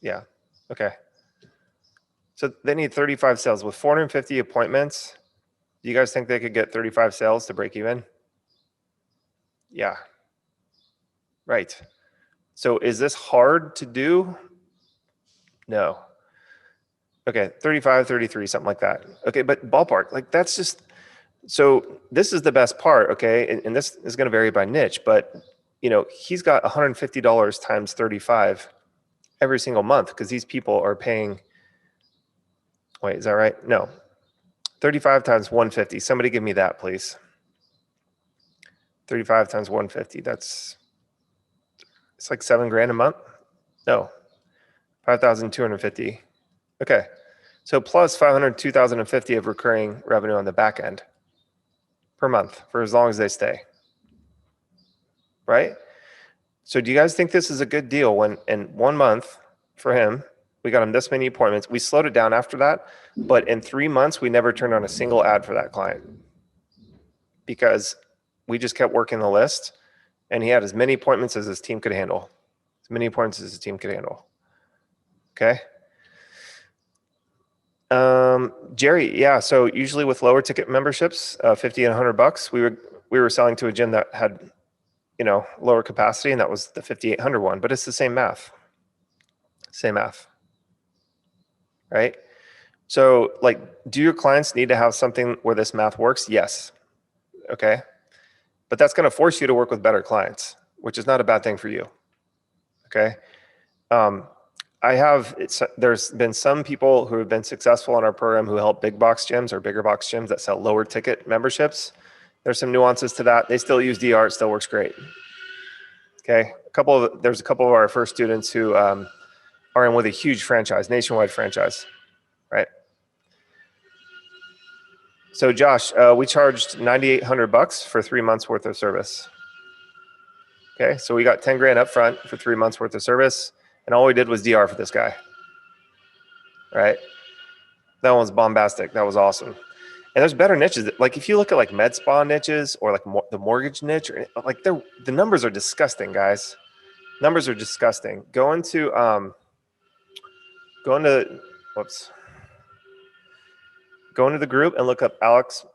Yeah, okay. So they need 35 sales with 450 appointments. Do you guys think they could get 35 sales to break even? Yeah. Right. So is this hard to do? No. Okay, 35, 33, something like that. Okay, but ballpark, like that's just, so this is the best part, okay? And this is gonna vary by niche, but you know, he's got $150 times 35 every single month because these people are paying, wait, is that right? No, 35 times 150. Somebody give me that, please. 35 times 150, it's like 7 grand a month? No, 5,250. Okay, so plus 502,050 of recurring revenue on the back end per month for as long as they stay, right? So do you guys think this is a good deal when in 1 month for him, we got him this many appointments. We slowed it down after that, but in 3 months, we never turned on a single ad for that client because we just kept working the list and he had as many appointments as his team could handle. As many appointments as his team could handle. Okay. Jerry, yeah. So usually with lower ticket memberships, 50 and $100, we were selling to a gym that had, you know, lower capacity, and that was the 5,800 one. But it's the same math. Same math, right? So, like, do your clients need to have something where this math works? Yes. Okay. But that's going to force you to work with better clients, which is not a bad thing for you. Okay. There's been some people who have been successful in our program who help big box gyms or bigger box gyms that sell lower ticket memberships. There's some nuances to that. They still use DR. It still works great. Okay. There's a couple of our first students who are in with a huge franchise, nationwide franchise, right? So Josh, we charged $9,800 for 3 months worth of service. Okay, so we got 10 grand up front for 3 months worth of service, and all we did was DR for this guy. Right? That one was bombastic. That was awesome. And there's better niches. Like if you look at like med spa niches or like the mortgage niche, or like the numbers are disgusting, guys. Numbers are disgusting. Go into whoops. Go into the group and look up Alex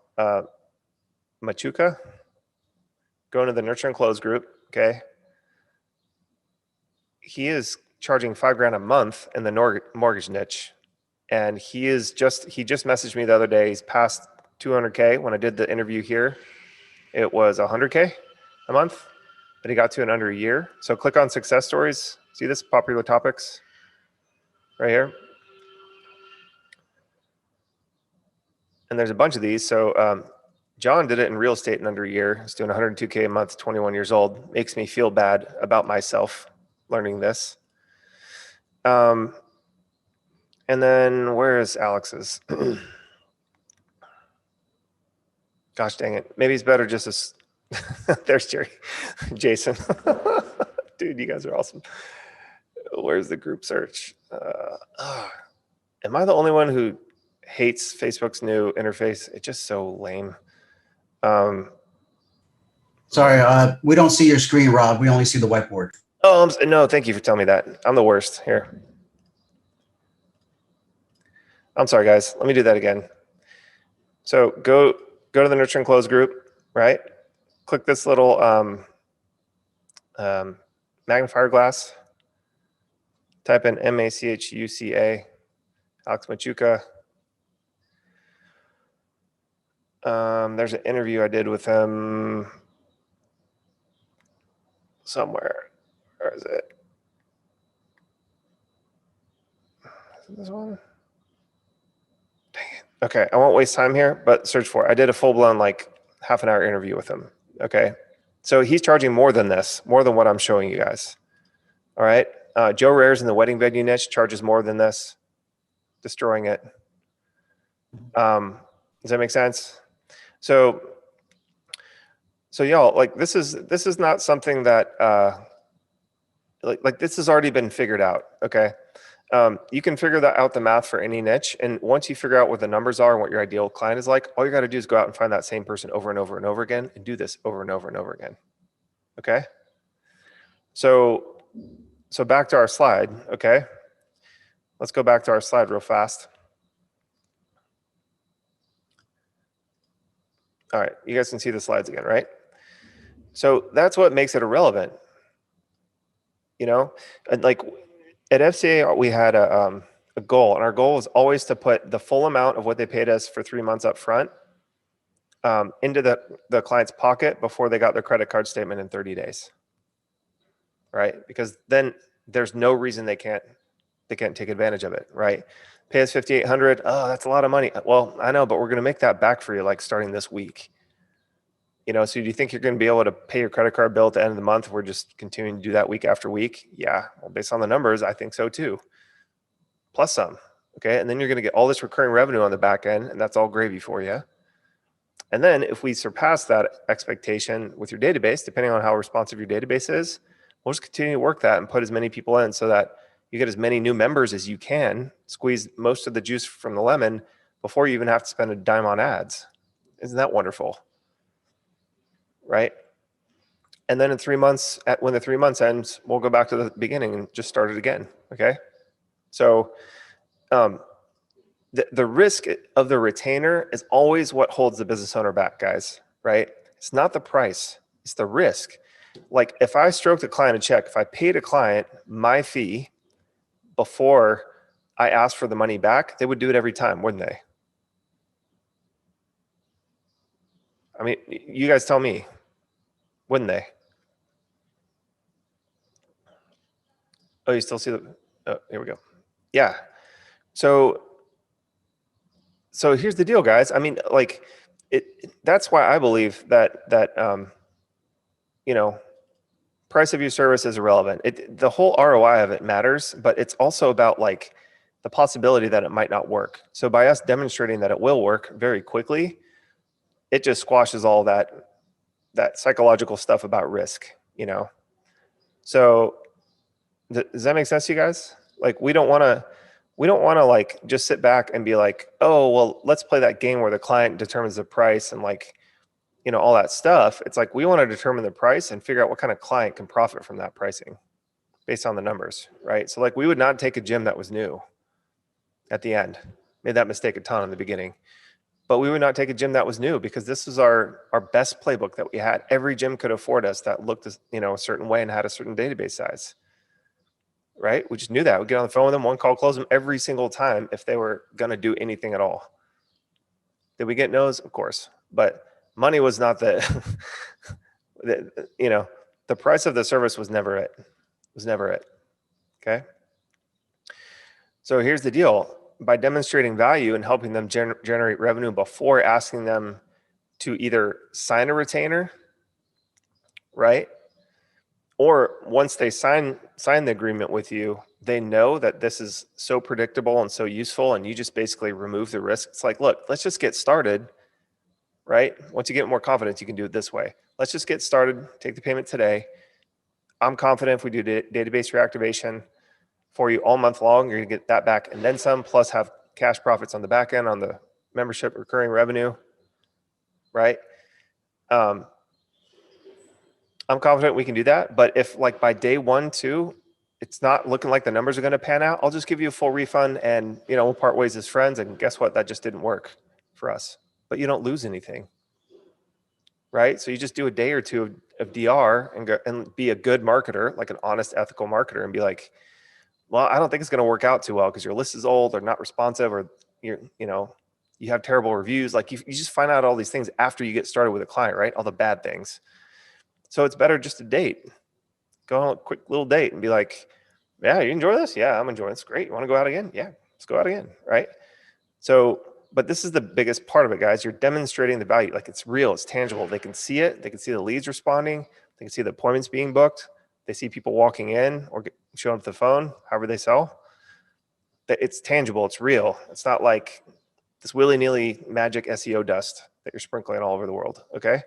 Machuca. Go into the Nurture and Close group. Okay. He is charging $5,000 a month in the mortgage niche. And he just messaged me the other day. He's past 200K. When I did the interview here, it was 100K a month, but he got to in under a year. So click on success stories. See this popular topics right here. And there's a bunch of these. So John did it in real estate in under a year. He's doing 102K a month, 21 years old. Makes me feel bad about myself learning this. And then where is Alex's? Gosh dang it. Maybe it's better just as there's Jerry, Jason. Dude, you guys are awesome. Where's the group search? Am I the only one who hates Facebook's new interface? It's just so lame. Sorry, we don't see your screen, Rob. We only see the whiteboard. Oh, no, thank you for telling me that. I'm the worst here. I'm sorry, guys. Let me do that again. So go to the Nurture and Close group, right? Click this little magnifier glass. Type in Machuca, Alex Machuca. There's an interview I did with him somewhere. Where is it? Is it this one? Dang it. Okay, I won't waste time here, but search for it. I did a full-blown like half-an-hour interview with him. Okay, so he's charging more than this, more than what I'm showing you guys. All right, Joe Rares in the wedding venue niche charges more than this, destroying it. Does that make sense? So y'all, like this is not something that like this has already been figured out. Okay, you can figure that out, the math for any niche, and once you figure out what the numbers are and what your ideal client is like, all you got to do is go out and find that same person over and over and over again, and do this over and over and over again. Okay, so back to our slide. Okay, let's go back to our slide real fast. All right, you guys can see the slides again, right? So that's what makes it irrelevant. you know, and like at FCA, we had a goal, and our goal was always to put the full amount of what they paid us for 3 months up front into the client's pocket before they got their credit card statement in 30 days, right? Because then there's no reason they can't take advantage of it, right? Pay us $5,800. Oh, that's a lot of money. Well, I know, but we're going to make that back for you, like starting this week. You know, so do you think you're going to be able to pay your credit card bill at the end of the month if we're just continuing to do that week after week? Yeah, well, based on the numbers, I think so too. Plus some, okay? And then you're going to get all this recurring revenue on the back end, and that's all gravy for you. And then if we surpass that expectation with your database, depending on how responsive your database is, we'll just continue to work that and put as many people in so that you get as many new members as you can, squeeze most of the juice from the lemon before you even have to spend a dime on ads. Isn't that wonderful? Right? And then in 3 months, when the 3 months ends, we'll go back to the beginning and just start it again, okay? So the risk of the retainer is always what holds the business owner back, guys, right? It's not the price, it's the risk. Like if I stroked a client a check, if I paid a client my fee before I asked for the money back, they would do it every time, wouldn't they? I mean, you guys tell me, wouldn't they? Oh, you still see the, oh, here we go. Yeah. So here's the deal, guys. I mean, like that's why I believe that you know, price of your service is irrelevant. The whole ROI of it matters, but it's also about like the possibility that it might not work. So by us demonstrating that it will work very quickly, it just squashes all that psychological stuff about risk, you know? So does that make sense to you guys? Like we don't want to like just sit back and be like, oh, well, let's play that game where the client determines the price and like, you know, all that stuff. It's like we want to determine the price and figure out what kind of client can profit from that pricing based on the numbers, right? So like we would not take a gym that was new at the end. Made that mistake a ton in the beginning. But we would not take a gym that was new because this was our best playbook that we had. Every gym could afford us that looked, you know, a certain way and had a certain database size, right? We just knew that. We'd get on the phone with them, one call, close them every single time if they were going to do anything at all. Did we get no's? Of course. But money was not you know, the price of the service was never it. Was never it. Okay. So here's the deal. By demonstrating value and helping them generate revenue before asking them to either sign a retainer, right? Or once they sign the agreement with you, they know that this is so predictable and so useful, and you just basically remove the risk. It's like, look, let's just get started, right? Once you get more confidence, you can do it this way. Let's just get started, take the payment today. I'm confident if we do database reactivation for you all month long, you're gonna get that back and then some, plus have cash profits on the back end on the membership recurring revenue, right? I'm confident we can do that. But if like by day 1, 2, it's not looking like the numbers are going to pan out, I'll just give you a full refund and, you know, we'll part ways as friends. And guess what? That just didn't work for us, but you don't lose anything, right? So you just do a day or two of DR and go and be a good marketer, like an honest, ethical marketer, and be like, well, I don't think it's going to work out too well because your list is old or not responsive, or you know, you have terrible reviews. Like you just find out all these things after you get started with a client, right? All the bad things. So it's better just to date. Go on a quick little date and be like, yeah, you enjoy this? Yeah, I'm enjoying this. Great. You want to go out again? Yeah, let's go out again, right? So, but this is the biggest part of it, guys. You're demonstrating the value. Like it's real, it's tangible. They can see it. They can see the leads responding. They can see the appointments being booked. They see people walking in or showing up the phone, however they sell. It's tangible. It's real. It's not like this willy-nilly magic SEO dust that you're sprinkling all over the world, okay?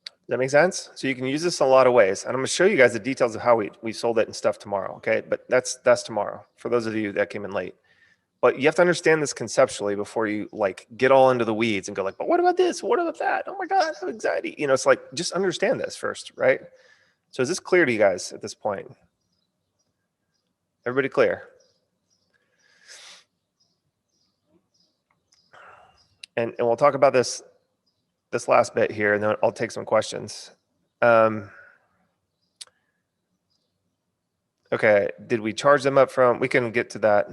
Does that make sense? So you can use this in a lot of ways. And I'm going to show you guys the details of how we sold it and stuff tomorrow, okay? But that's tomorrow for those of you that came in late. But you have to understand this conceptually before you like get all into the weeds and go like, but what about this? What about that? Oh my God, I have anxiety. You know, it's like, just understand this first, right? So is this clear to you guys at this point? Everybody clear? And we'll talk about this last bit here, and then I'll take some questions. Okay, did we charge them up front? We can get to that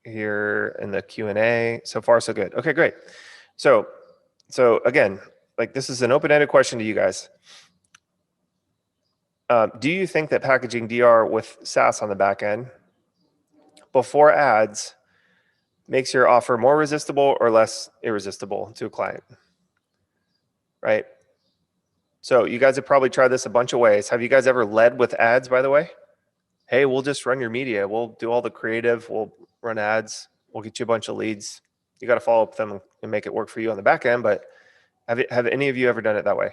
here in the Q&A. So far, so good. Okay, great. So again, like this is an open-ended question to you guys. Do you think that packaging DR with SaaS on the back end before ads makes your offer more resistible or less irresistible to a client? Right? So you guys have probably tried this a bunch of ways. Have you guys ever led with ads, by the way? Hey, we'll just run your media. We'll do all the creative. We'll run ads. We'll get you a bunch of leads. You got to follow up with them and make it work for you on the back end. But have any of you ever done it that way?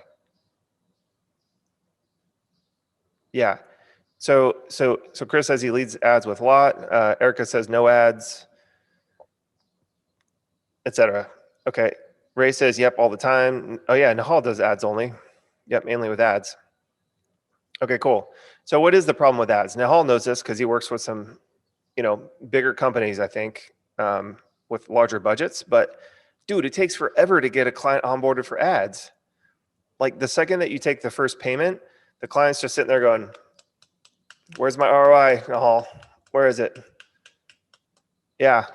Yeah. So Chris says he leads ads with a lot. Erica says no ads, etc. Okay. Ray says, yep, all the time. Oh yeah, Nahal does ads only. Yep, mainly with ads. Okay, cool. So what is the problem with ads? Nahal knows this because he works with some, bigger companies, I think, with larger budgets. But dude, it takes forever to get a client onboarded for ads. Like the second that you take the first payment, the client's just sitting there going, where's my ROI, Nahal? Where is it? Yeah,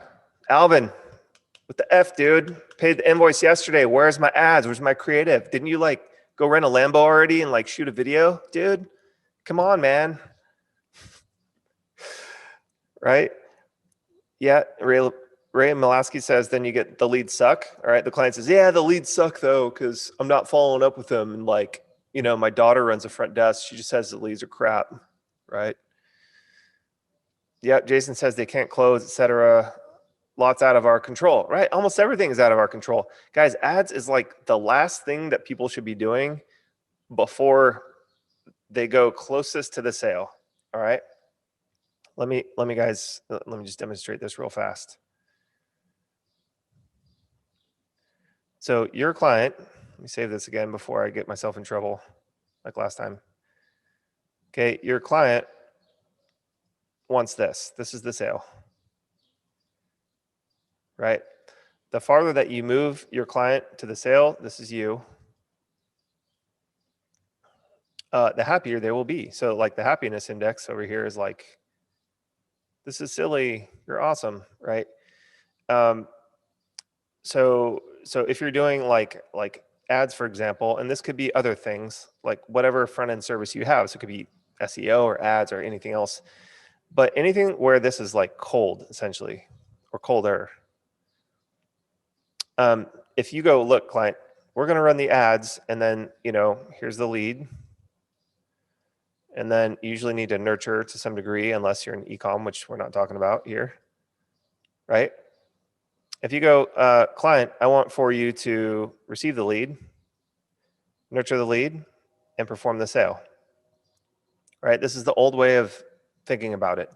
Alvin, with the F, dude. Paid the invoice yesterday. Where's my ads? Where's my creative? Didn't you like go rent a Lambo already and like shoot a video, dude? Come on, man. Right? Yeah, Ray Milasky says, then you get the leads suck. All right, the client says, yeah, the leads suck though, because I'm not following up with them. And like, my daughter runs the front desk. She just says the leads are crap, right? Yeah, Jason says they can't close, etc. Lots out of our control, right? Almost everything is out of our control. Guys, ads is like the last thing that people should be doing before they go closest to the sale, all right? Let me just demonstrate this real fast. So your client, let me save this again before I get myself in trouble like last time. Okay, your client wants this. This is the sale, right? The farther that you move your client to the sale, this is you, the happier they will be. So like the happiness index over here is like, this is silly, you're awesome, right? So if you're doing like ads, for example, and this could be other things, like whatever front end service you have. So it could be SEO or ads or anything else, but anything where this is like cold essentially, or colder. If you go, look, client, we're going to run the ads and then, here's the lead. And then you usually need to nurture to some degree, unless you're in e-com, which we're not talking about here, right? If you go, client, I want for you to receive the lead, nurture the lead, and perform the sale, right? This is the old way of thinking about it.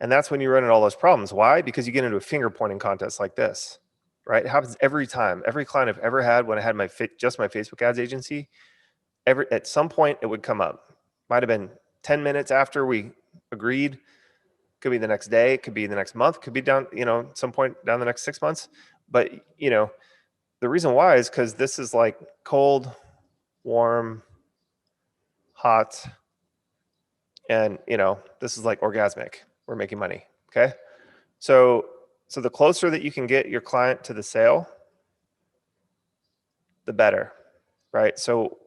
And that's when you run into all those problems. Why? Because you get into a finger pointing contest like this, right? It happens every time. Every client I've ever had when I had just my Facebook ads agency, at some point it would come up. Might have been 10 minutes after we agreed. Could be the next day, could be the next month, could be down, some point down the next 6 months. But, the reason why is because this is like cold, warm, hot, and, this is like orgasmic. We're making money, okay? So the closer that you can get your client to the sale, the better, right? So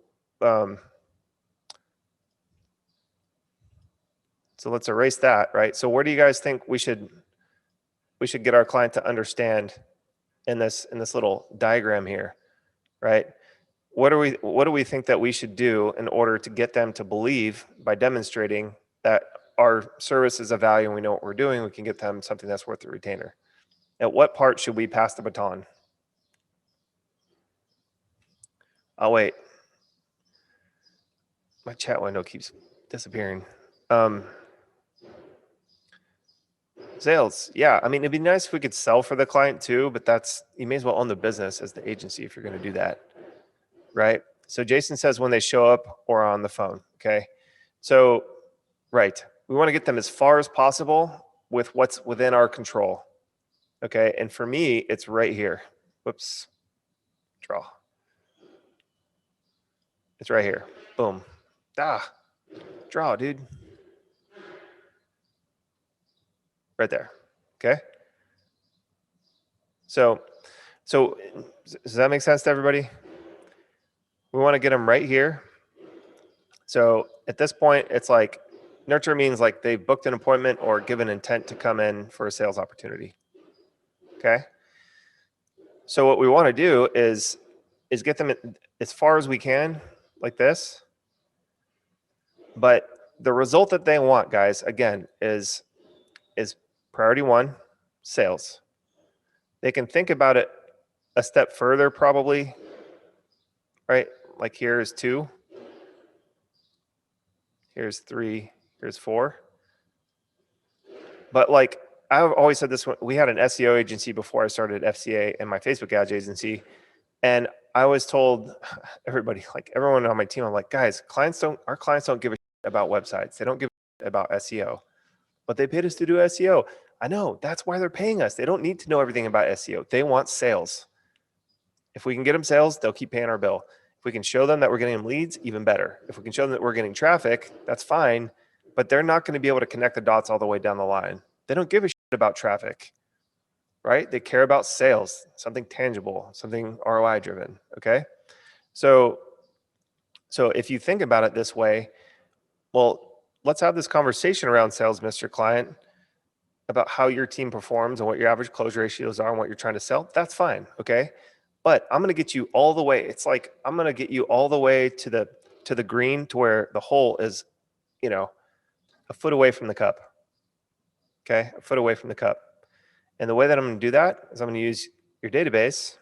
let's erase that, right? So where do you guys think we should get our client to understand in this little diagram here, right? What do we think that we should do in order to get them to believe, by demonstrating that our service is of value and we know what we're doing, we can get them something that's worth the retainer? At what part should we pass the baton? Oh, wait. My chat window keeps disappearing. Sales. Yeah. I mean, it'd be nice if we could sell for the client too, but you may as well own the business as the agency if you're going to do that. Right. So Jason says when they show up or on the phone. Okay. So, right. We want to get them as far as possible with what's within our control. Okay. And for me, it's right here. Whoops. Draw. It's right here. Boom. Draw, dude. right there. Okay. So does that make sense to everybody? We want to get them right here. So at this point, it's like nurture means like they've booked an appointment or given intent to come in for a sales opportunity. Okay. So what we want to do is get them as far as we can, like this. But the result that they want, guys, again, is priority 1, sales. They can think about it a step further, probably, right? Like here's 2, here's 3, here's 4. But like I've always said this, we had an SEO agency before I started FCA and my Facebook ads agency. And I was told everybody, like everyone on my team, I'm like, guys, our clients don't give a shit about websites. They don't give a shit about SEO, but they paid us to do SEO. I know, that's why they're paying us. They don't need to know everything about SEO. They want sales. If we can get them sales, they'll keep paying our bill. If we can show them that we're getting them leads, even better. If we can show them that we're getting traffic, that's fine, but they're not going to be able to connect the dots all the way down the line. They don't give a shit about traffic, right? They care about sales, something tangible, something ROI driven, okay? So if you think about it this way, well, let's have this conversation around sales, Mr. Client, about how your team performs and what your average close ratios are and what you're trying to sell. That's fine, okay? But I'm going to get you all the way. It's like I'm going to get you all the way to the green, to where the hole is, a foot away from the cup. Okay, a foot away from the cup. And the way that I'm going to do that is I'm going to use your database,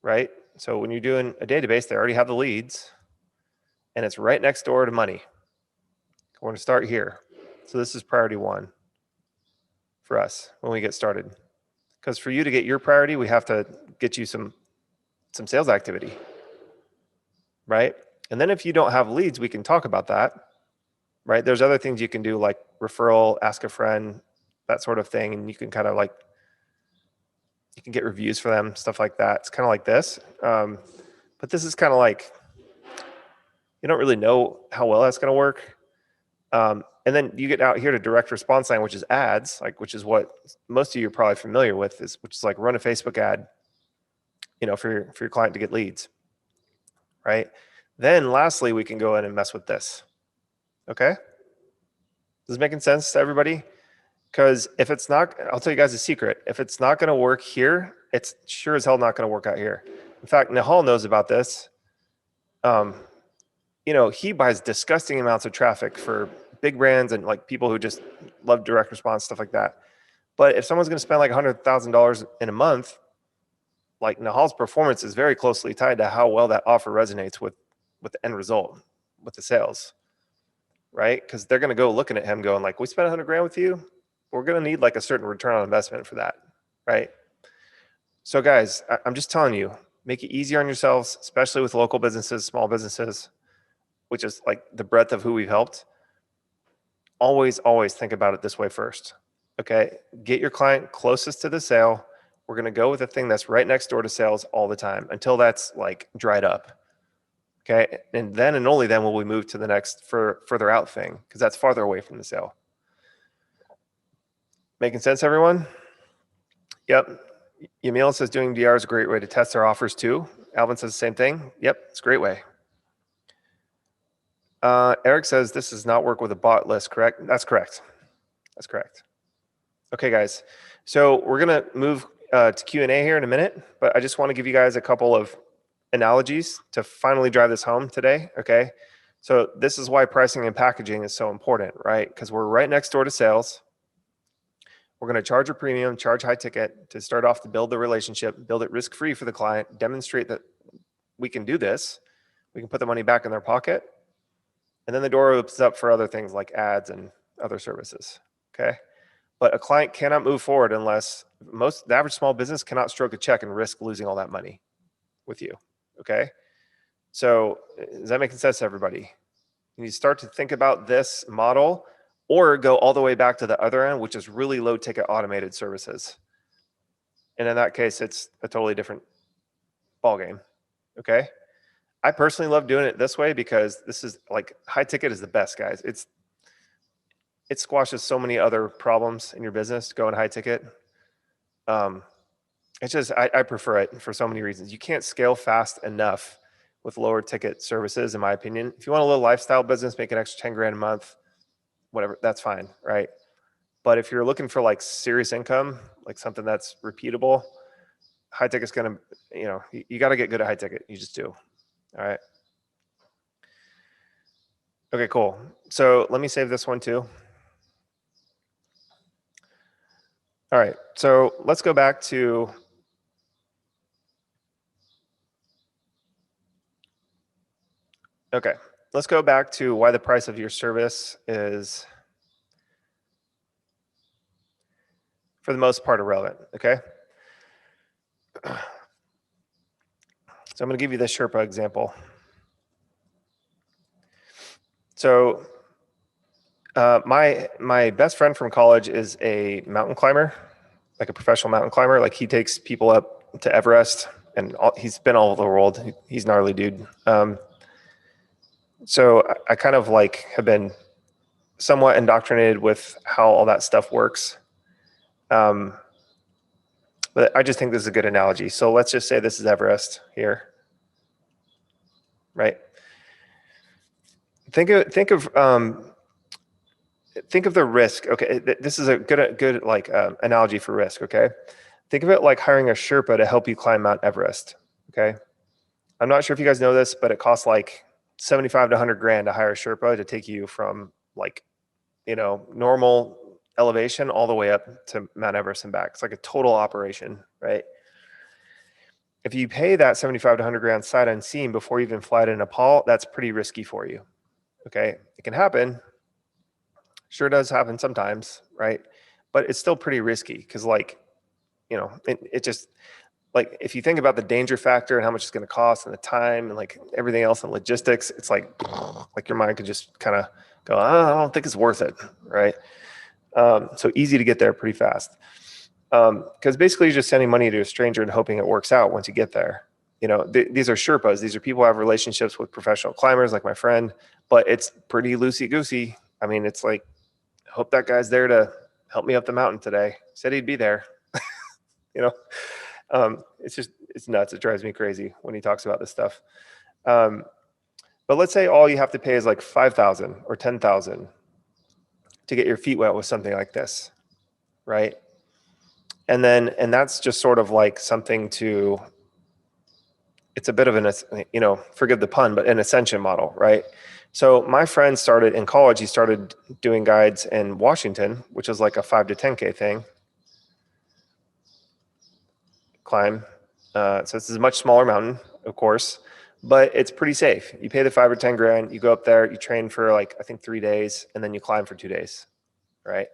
right? So when you're doing a database, they already have the leads, and it's right next door to money. We're going to start here. So this is priority 1 for us when we get started. Because for you to get your priority, we have to get you some sales activity, right? And then if you don't have leads, we can talk about that, right? There's other things you can do, like referral, ask a friend, that sort of thing. And you can kind of like, you can get reviews for them, stuff like that. It's kind of like this. But this is kind of like, you don't really know how well that's going to work. And then you get out here to direct response line, which is ads, which is what most of you are probably familiar with, which is like run a Facebook ad, for your client to get leads, right? Then lastly, we can go in and mess with this. Okay. Is this making sense to everybody? Because if it's not, I'll tell you guys a secret. If it's not going to work here, it's sure as hell not going to work out here. In fact, Nahal knows about this. He buys disgusting amounts of traffic for big brands and like people who just love direct response, stuff like that. But if someone's going to spend like $100,000 in a month, like Nahal's performance is very closely tied to how well that offer resonates with the end result, with the sales, right? Because they're going to go looking at him going like, we spent $100,000 with you. We're going to need like a certain return on investment for that, right? So guys, I'm just telling you, make it easier on yourselves, especially with local businesses, small businesses, which is like the breadth of who we've helped. Always think about it this way first. Okay. Get your client closest to the sale. We're going to go with the thing that's right next door to sales all the time until that's like dried up. Okay. And then and only then will we move to the next further out thing, because that's farther away from the sale. Making sense, everyone? Yep. Yamil says doing DR is a great way to test our offers too. Alvin says the same thing. Yep. It's a great way. Eric says this does not work with a bot list, correct? That's correct. That's correct. Okay, guys. So we're going to move to Q&A here in a minute, but I just want to give you guys a couple of analogies to finally drive this home today, okay? So this is why pricing and packaging is so important, right? Because we're right next door to sales. We're going to charge a premium, charge high ticket to start off to build the relationship, build it risk-free for the client, demonstrate that we can do this. We can put the money back in their pocket. And then the door opens up for other things like ads and other services, okay? But a client cannot move forward unless the average small business cannot stroke a check and risk losing all that money with you, okay? So is that making sense to everybody? You start to think about this model or go all the way back to the other end, which is really low ticket automated services. And in that case, it's a totally different ballgame, okay? I personally love doing it this way because this is like high ticket is the best, guys. it squashes so many other problems in your business going high ticket. It's just, I prefer it for so many reasons. You can't scale fast enough with lower ticket services, in my opinion. If you want a little lifestyle business, make an extra 10 grand a month, whatever, that's fine, right? But if you're looking for like serious income, like something that's repeatable, high ticket's gonna, you got to get good at high ticket. You just do. All right. Okay, cool. So let me save this one too. All right. So let's go back to, okay, let's go back to why the price of your service is, for the most part, irrelevant. Okay. So I'm going to give you the Sherpa example. So my best friend from college is a mountain climber, like a professional mountain climber. Like he takes people up to Everest, and he's been all over the world. He's a gnarly dude. So I kind of like have been somewhat indoctrinated with how all that stuff works. But I just think this is a good analogy. So let's just say this is Everest here, right? Think of the risk. Okay, this is a good like analogy for risk. Okay, think of it like hiring a Sherpa to help you climb Mount Everest. Okay, I'm not sure if you guys know this, but it costs like 75 to 100 grand to hire a Sherpa to take you from like, normal elevation all the way up to Mount Everest and back. It's like a total operation, right? If you pay that 75 to 100 grand sight unseen before you even fly to Nepal, that's pretty risky for you. Okay, it can happen. Sure does happen sometimes, right? But it's still pretty risky because, like, it just, like, if you think about the danger factor and how much it's going to cost and the time and like everything else and logistics, it's like your mind could just kind of go, oh, I don't think it's worth it, right? So easy to get there pretty fast. Because basically you're just sending money to a stranger and hoping it works out once you get there. These are Sherpas. These are people who have relationships with professional climbers like my friend, but it's pretty loosey-goosey. I mean, it's like, hope that guy's there to help me up the mountain today. Said he'd be there. It's nuts. It drives me crazy when he talks about this stuff. But let's say all you have to pay is like 5,000 or 10,000 to get your feet wet with something like this, right? And that's just sort of like something to, it's a bit of an, forgive the pun, but an ascension model, right? So my friend started in college, he started doing guides in Washington, which is like a 5 to 10K thing. Climb. So this is a much smaller mountain, of course, but it's pretty safe. You pay the 5 or 10 grand, you go up there, you train for like, I think 3 days, and then you climb for 2 days, right?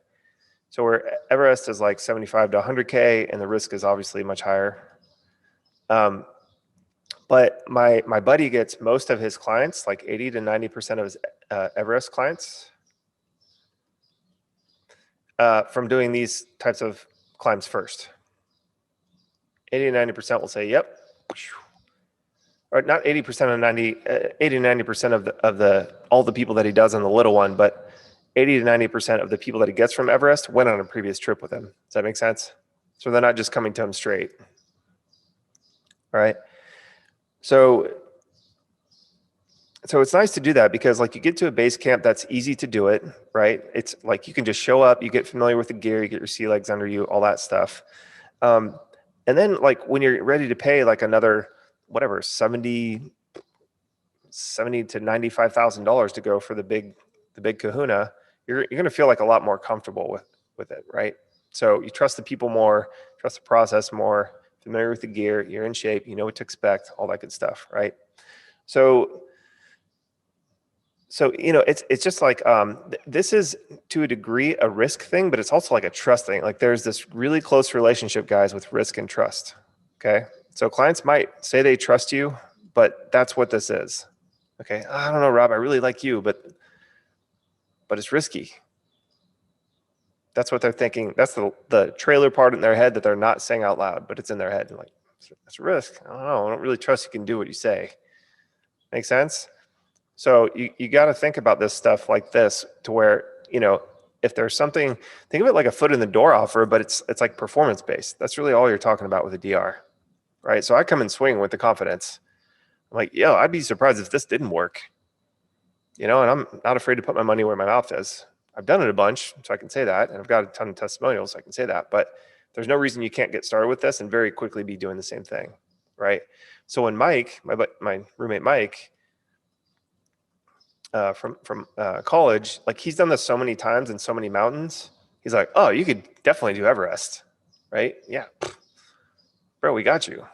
So where Everest is like 75 to 100K, and the risk is obviously much higher. But my buddy gets most of his clients, like 80 to 90% of his Everest clients, from doing these types of climbs first. 80 to 90% will say, yep. Or not 80% of 90, 80 to 90% of all the people that he does on the little one, but 80 to 90% of the people that he gets from Everest went on a previous trip with him. Does that make sense? So they're not just coming to him straight. All right. So it's nice to do that because like you get to a base camp that's easy to do it, right? It's like you can just show up, you get familiar with the gear, you get your sea legs under you, all that stuff. And then like when you're ready to pay like another, whatever, 70 to $95,000 to go for the big kahuna, you're going to feel like a lot more comfortable with it, right? So you trust the people more, trust the process more, familiar with the gear, you're in shape, you know what to expect, all that good stuff, right? So it's just like this is to a degree a risk thing, but it's also like a trust thing. Like there's this really close relationship, guys, with risk and trust. Okay, so clients might say they trust you, but that's what this is. Okay, I don't know, Rob, I really like you, but it's risky. That's what they're thinking. That's the trailer part in their head that they're not saying out loud, but it's in their head. Like, it's a risk. I don't know. I don't really trust you can do what you say. Make sense? So you got to think about this stuff like this to where, if there's something, think of it like a foot in the door offer, but it's like performance based. That's really all you're talking about with a DR, right? So I come and swing with the confidence. I'm like, yo, I'd be surprised if this didn't work, and I'm not afraid to put my money where my mouth is. I've done it a bunch, so I can say that, and I've got a ton of testimonials, so I can say that, but there's no reason you can't get started with this and very quickly be doing the same thing, right? So when Mike, my roommate Mike, from college, like he's done this so many times in so many mountains. He's like, oh, you could definitely do Everest, right? Yeah, bro, we got you.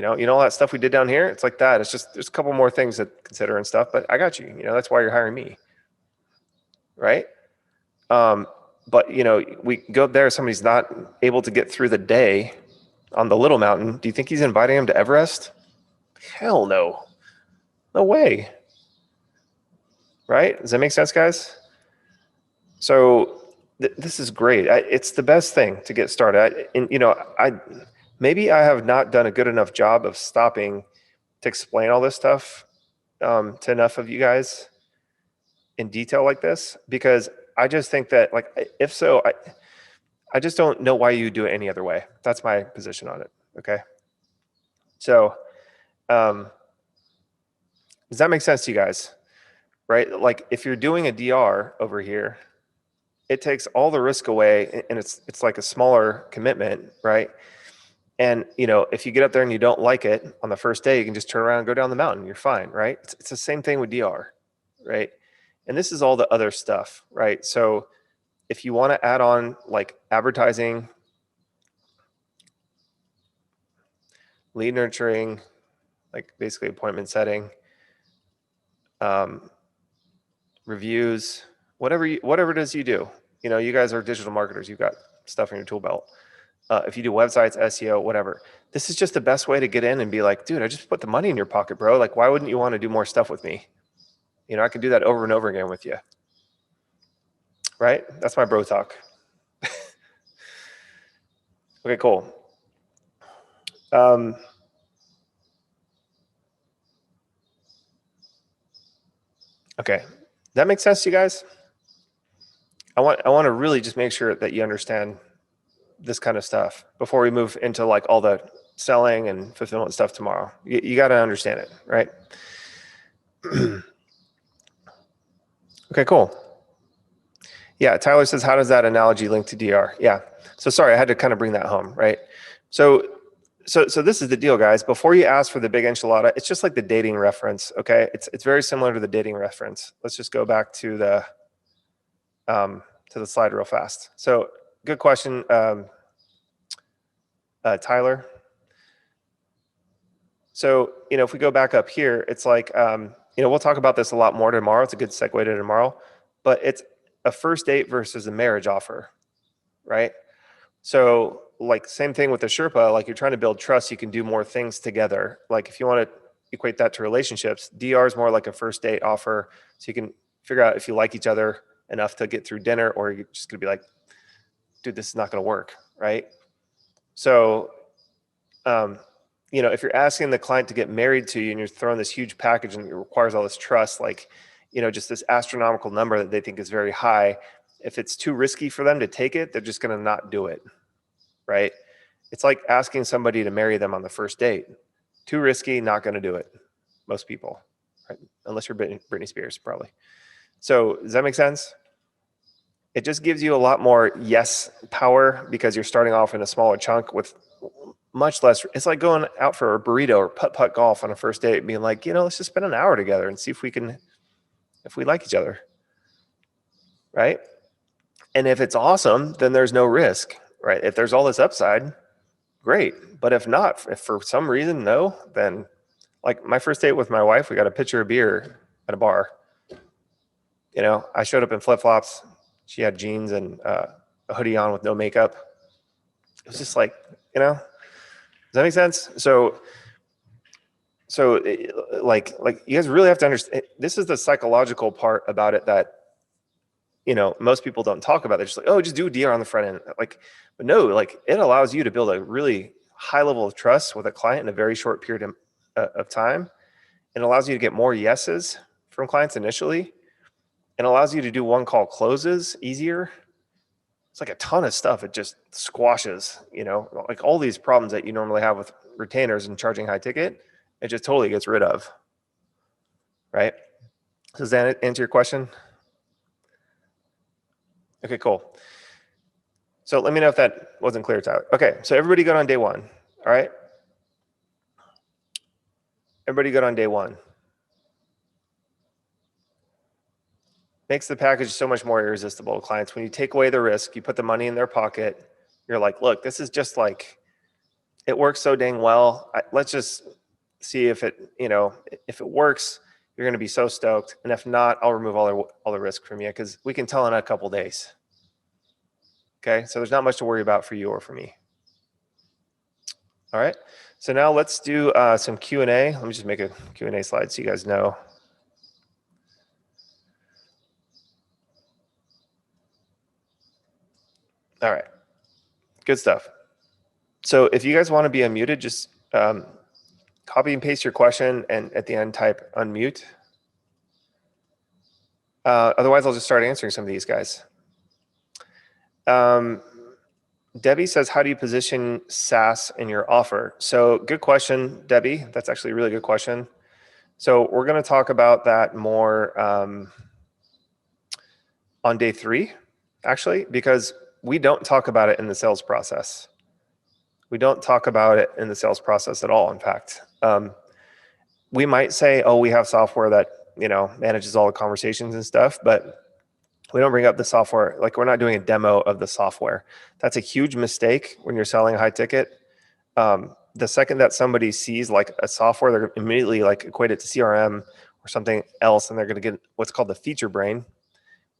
All that stuff we did down here. It's like that. It's just there's a couple more things to consider and stuff, but I got you. That's why you're hiring me, right? But we go up there. Somebody's not able to get through the day on the little mountain. Do you think he's inviting him to Everest? Hell no, no way. Right? Does that make sense, guys? So this is great. It's the best thing to get started. Maybe I have not done a good enough job of stopping to explain all this stuff to enough of you guys in detail like this, because I just think that, like, if so, I just don't know why you do it any other way. That's my position on it. Okay. So, does that make sense to you guys? Right? Like if you're doing a DR over here, it takes all the risk away, and it's like a smaller commitment, right? And if you get up there and you don't like it on the first day, you can just turn around and go down the mountain. You're fine, right? It's the same thing with DR, right? And this is all the other stuff, right? So if you want to add on like advertising, lead nurturing, like basically appointment setting, reviews, whatever it is you do, you guys are digital marketers. You've got stuff in your tool belt. If you do websites, SEO, whatever, this is just the best way to get in and be like, dude, I just put the money in your pocket, bro. Like, why wouldn't you want to do more stuff with me? I can do that over and over again with you. Right? That's my bro talk. Okay, cool. Okay. That makes sense to you guys? I want to really just make sure that you understand this kind of stuff before we move into like all the selling and fulfillment stuff tomorrow. You got to understand it, right? Okay, cool. Yeah, Tyler says, how does that analogy link to DR? Yeah. So sorry, I had to kind of bring that home, right? So this is the deal, guys. Before you ask for the big enchilada, it's just like the dating reference, okay? It's very similar to the dating reference. Let's just go back to the slide real fast. So good question, Tyler. So, if we go back up here, it's like, we'll talk about this a lot more tomorrow. It's a good segue to tomorrow, but it's a first date versus a marriage offer, right? So like same thing with the Sherpa, like you're trying to build trust, you can do more things together. Like if you want to equate that to relationships, DR is more like a first date offer. So you can figure out if you like each other enough to get through dinner, or you're just gonna be like, dude, this is not gonna work, right? So, if you're asking the client to get married to you and you're throwing this huge package and it requires all this trust, like, just this astronomical number that they think is very high, if it's too risky for them to take it, they're just going to not do it, right? It's like asking somebody to marry them on the first date. Too risky, not going to do it. Most people, right? Unless you're Britney Spears, probably. So does that make sense? It just gives you a lot more yes power because you're starting off in a smaller chunk with much less. It's like going out for a burrito or putt-putt golf on a first date and being like, let's just spend an hour together and see if we like each other, right? And if it's awesome, then there's no risk, right? If there's all this upside, great. But if not, if for some reason, no, then like my first date with my wife, we got a pitcher of beer at a bar. I showed up in flip-flops. She had jeans and a hoodie on with no makeup. It was just like, does that make sense? So like you guys really have to understand, this is the psychological part about it that, most people don't talk about. They're just like, oh, just do a DR on the front end. Like, but no, like it allows you to build a really high level of trust with a client in a very short period of time. It allows you to get more yeses from clients initially, and allows you to do one call closes easier. it's like a ton of stuff. It just squashes, you know, like all these problems that you normally have with retainers and charging high ticket, it just totally gets rid of, right? Does that answer your question? Okay, cool. So let me know if that wasn't clear, Tyler. Okay, so everybody good on day one, all right? Everybody good on day one. Makes the package so much more irresistible to clients. When you take away the risk, you put the money in their pocket, you're like, look, this is just like, it works so dang well. Let's just see if it, you know, if it works, you're going to be so stoked. And if not, I'll remove all the risk from you because we can tell in a couple days. Okay, so there's not much to worry about for you or for me. All right, so now let's do some Q&A. Let me just make a Q&A slide so you guys know. All right, good stuff. So if you guys want to be unmuted, just copy and paste your question and at the end type unmute. Otherwise, I'll just start answering some of these guys. Debbie says, how do you position SaaS in your offer? So good question, Debbie. That's actually a really good question. So we're going to talk about that more on day 3, actually, because we don't talk about it in the sales process. We don't talk about it in the sales process at all, in fact. We might say, oh, we have software that, you know, manages all the conversations and stuff, but we don't bring up the software. Like, we're not doing a demo of the software. That's a huge mistake when you're selling high ticket. The second that somebody sees like a software, they're immediately like equate it to CRM or something else, and they're going to get what's called the feature brain,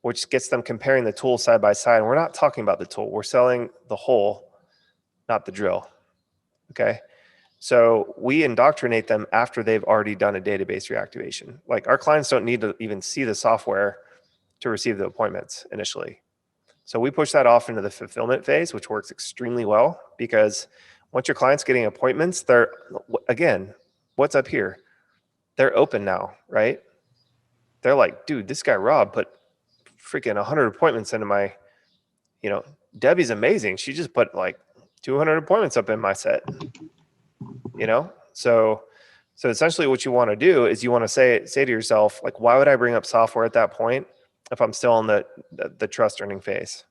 which gets them comparing the tools side by side. And we're not talking about the tool. We're selling the whole, not the drill. Okay. So we indoctrinate them after they've already done a database reactivation. Like, our clients don't need to even see the software to receive the appointments initially. So we push that off into the fulfillment phase, which works extremely well because once your client's getting appointments, they're, again, what's up here? They're open now, right? They're like, dude, this guy Rob put freaking 100 appointments into my, you know, Debbie's amazing. She just put like 200 appointments up in my set, you know? So essentially what you want to do is you want to say to yourself, like, why would I bring up software at that point if I'm still in the trust earning phase,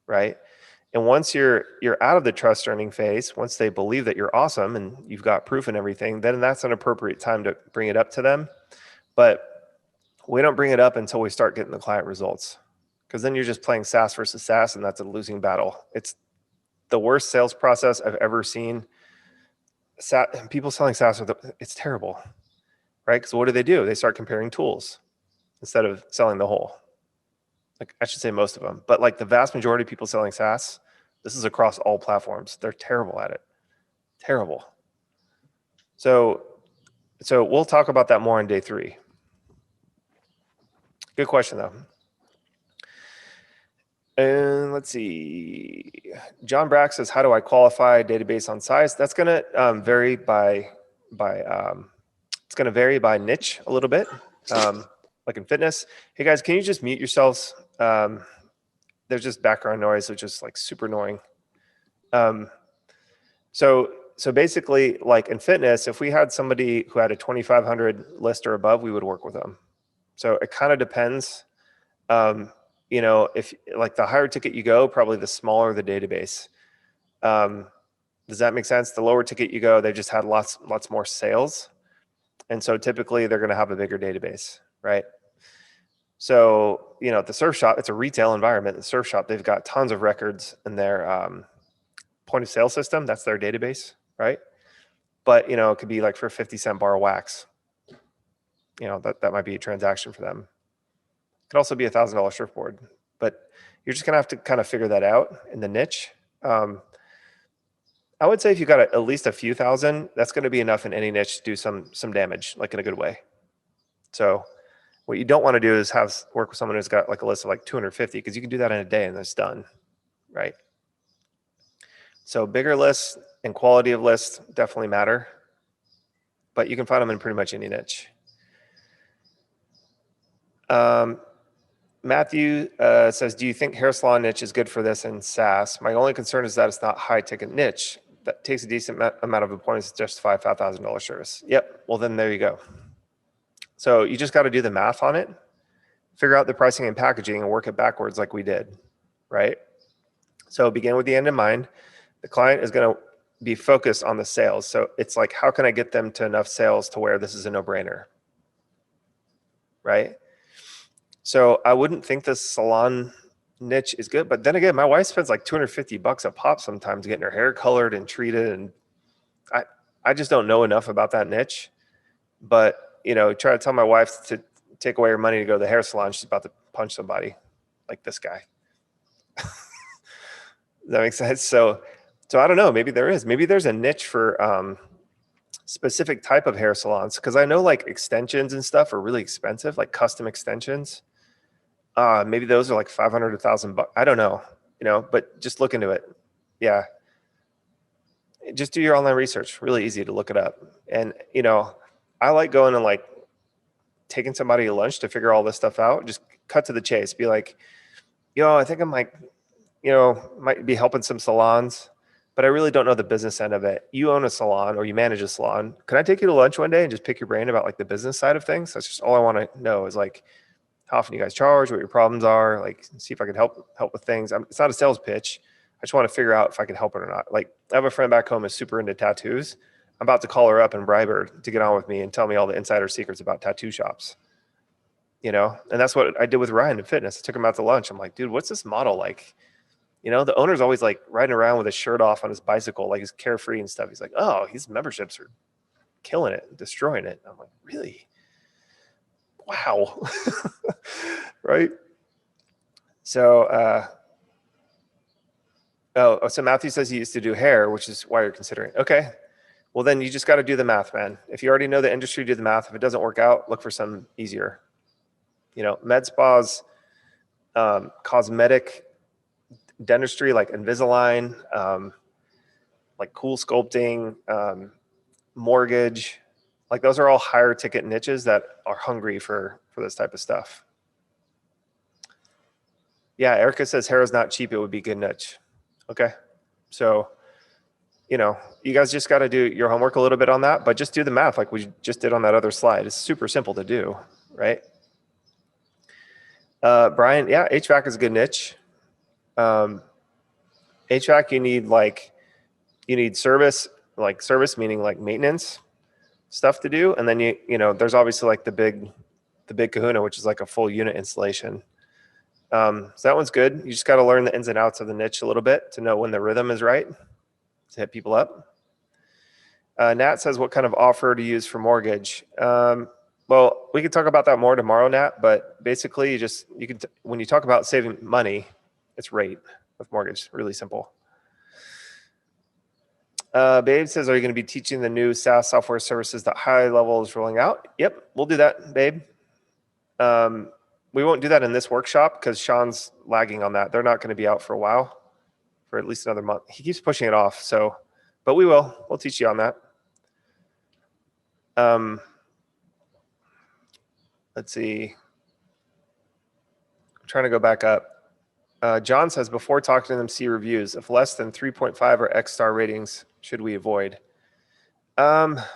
right? And once you're out of the trust earning phase, once they believe that you're awesome and you've got proof and everything, then that's an appropriate time to bring it up to them. But we don't bring it up until we start getting the client results, because then you're just playing SaaS versus SaaS, and that's a losing battle. It's the worst sales process I've ever seen. People selling SaaS, it's terrible, right? Because what do? They start comparing tools instead of selling the whole. Like, I should say most of them, but like the vast majority of people selling SaaS, this is across all platforms. They're terrible at it. Terrible. So we'll talk about that more on day 3. Good question though. And let's see. John Brack says, how do I qualify a database on size? That's going to vary by it's going to vary by niche a little bit. Like in fitness. Hey guys, can you just mute yourselves? There's just background noise, which is like super annoying. So basically, like in fitness, if we had somebody who had a 2,500 list or above, we would work with them. So it kind of depends. You know, if like the higher ticket you go, probably the smaller the database. Does that make sense? The lower ticket you go, they just had lots more sales. And so typically they're going to have a bigger database, right? So, you know, at the surf shop, it's a retail environment. The surf shop, they've got tons of records in their point of sale system. That's their database, right? But, you know, it could be like for a 50-cent bar of wax. You know, that might be a transaction for them. It could also be $1,000 surfboard. But you're just going to have to kind of figure that out in the niche. I would say if you got at least a few thousand, that's going to be enough in any niche to do some damage, like in a good way. So what you don't want to do is work with someone who's got like a list of like 250, because you can do that in a day and it's done, right? So bigger lists and quality of lists definitely matter, but you can find them in pretty much any niche. Matthew says, do you think hair salon niche is good for this in SaaS? My only concern is that it's not high ticket niche. That takes a decent amount of appointments to justify a $5,000 service. Yep. Well, then there you go. So you just got to do the math on it, figure out the pricing and packaging and work it backwards like we did, right? So begin with the end in mind. The client is going to be focused on the sales. So it's like, how can I get them to enough sales to where this is a no-brainer, right? So I wouldn't think the salon niche is good, but then again, my wife spends like $250 a pop sometimes getting her hair colored and treated, and I just don't know enough about that niche. But try to tell my wife to take away her money to go to the hair salon, she's about to punch somebody like this guy. Does that make sense? So I don't know. Maybe there's a niche for specific type of hair salons, because I know like extensions and stuff are really expensive, like custom extensions. Maybe those are like 500 to 1,000 bucks. I don't know, but just look into it. Yeah. Just do your online research. Really easy to look it up. And, I like going and like taking somebody to lunch to figure all this stuff out. Just cut to the chase. Be like, I think I'm like, might be helping some salons, but I really don't know the business end of it. You own a salon or you manage a salon. Can I take you to lunch one day and just pick your brain about like the business side of things? That's just all I want to know is like, how often you guys charge, what your problems are, like see if I can help with things. It's not a sales pitch. I just want to figure out if I can help it or not. Like I have a friend back home who's super into tattoos. I'm about to call her up and bribe her to get on with me and tell me all the insider secrets about tattoo shops. And that's what I did with Ryan in fitness. I took him out to lunch. I'm like, dude, what's this model like? The owner's always like riding around with his shirt off on his bicycle, like he's carefree and stuff. He's like, oh, his memberships are killing it, destroying it. I'm like, really? Wow. Right. So, so Matthew says he used to do hair, which is why you're considering. Okay. Well, then you just got to do the math, man. If you already know the industry, do the math. If it doesn't work out, look for something easier. Med spas, cosmetic dentistry, like Invisalign, like cool sculpting, mortgage, like those are all higher ticket niches that are hungry for this type of stuff. Yeah, Erica says hair is not cheap. It would be good niche. Okay. So, you guys just got to do your homework a little bit on that, but just do the math like we just did on that other slide. It's super simple to do, right? Brian, yeah, HVAC is a good niche. HVAC, you need service meaning like maintenance stuff to do. And then there's obviously like the big kahuna, which is like a full unit installation. So that one's good. You just got to learn the ins and outs of the niche a little bit to know when the rhythm is right to hit people up. Nat says, what kind of offer to use for mortgage? Well, we can talk about that more tomorrow, Nat, but basically when you talk about saving money, it's rate with mortgage, really simple. Babe says, are you going to be teaching the new SaaS software services that GoHighLevel is rolling out? Yep, we'll do that, babe. We won't do that in this workshop because Sean's lagging on that. They're not going to be out for a while, for at least another month. He keeps pushing it off. But we will. We'll teach you on that. Let's see. I'm trying to go back up. John says, before talking to them, see reviews. If less than 3.5 or X star ratings, should we avoid? That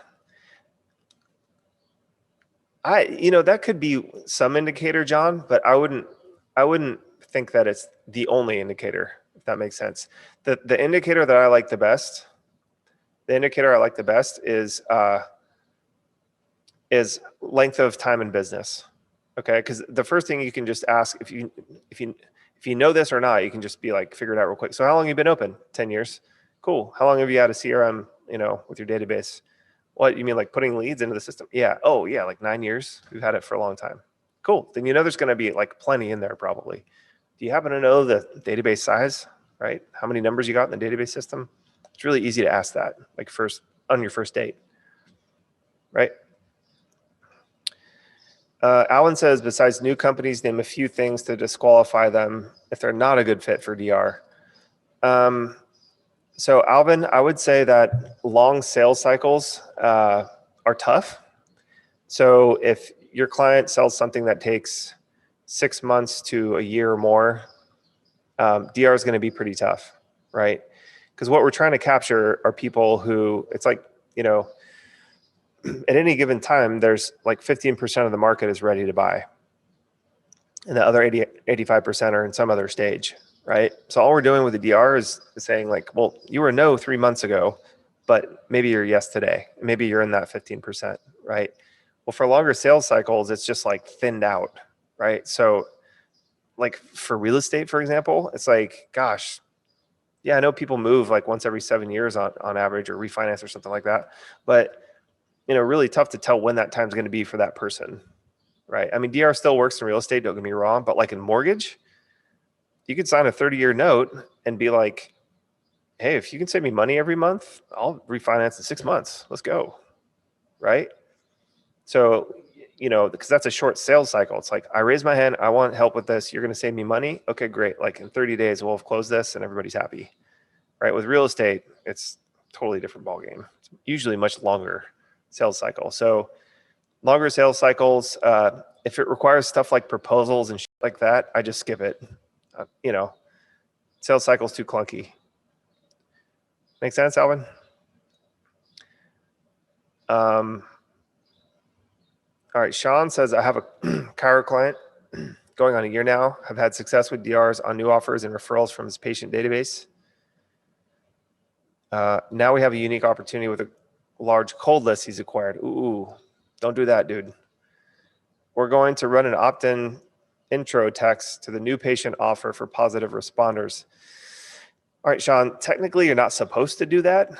could be some indicator, John, but I wouldn't think that it's the only indicator, if that makes sense. The indicator that I like the best, is length of time in business. Okay, because the first thing you can just ask, if you know this or not, you can just be like, figure it out real quick. So how long have you been open? 10 years. Cool. How long have you had a CRM, with your database? What, you mean like putting leads into the system? Yeah. Oh yeah, like 9 years. We've had it for a long time. Cool. Then there's going to be like plenty in there probably. Do you happen to know the database size, right? How many numbers you got in the database system? It's really easy to ask that, like on your first date, right? Alan says, besides new companies, name a few things to disqualify them if they're not a good fit for DR. So Alvin, I would say that long sales cycles are tough. So if your client sells something that takes 6 months to a year or more, DR is going to be pretty tough, right? Because what we're trying to capture are people who, it's like, you know, at any given time, there's like 15% of the market is ready to buy. And the other 85% are in some other stage, right? So all we're doing with the DR is saying like, well, you were no 3 months ago, but maybe you're yes today. Maybe you're in that 15%, right? Well, for longer sales cycles, it's just like thinned out, right? So like for real estate, for example, it's like, gosh, yeah, I know people move like once every 7 years on average, or refinance or something like that. But, you know, really tough to tell when that time's going to be for that person, right? I mean, DR still works in real estate, don't get me wrong, but like in mortgage, you could sign a 30-year note and be like, hey, if you can save me money every month, I'll refinance in 6 months. Let's go, right? So, you know, because that's a short sales cycle. It's like, I raise my hand, I want help with this. You're going to save me money. Okay, great. Like in 30 days, we'll have closed this and everybody's happy, right? With real estate, it's totally different ballgame. It's usually much longer sales cycle. So longer sales cycles, if it requires stuff like proposals and shit like that, I just skip it. You know, sales cycle's too clunky. Make sense, Alvin? All right, Sean says, I have a Cairo client going on a year now. Have had success with DRs on new offers and referrals from his patient database. Now we have a unique opportunity with a large cold list he's acquired. Ooh, don't do that, dude. We're going to run an opt-in intro text to the new patient offer for positive responders. All right, Sean, technically you're not supposed to do that.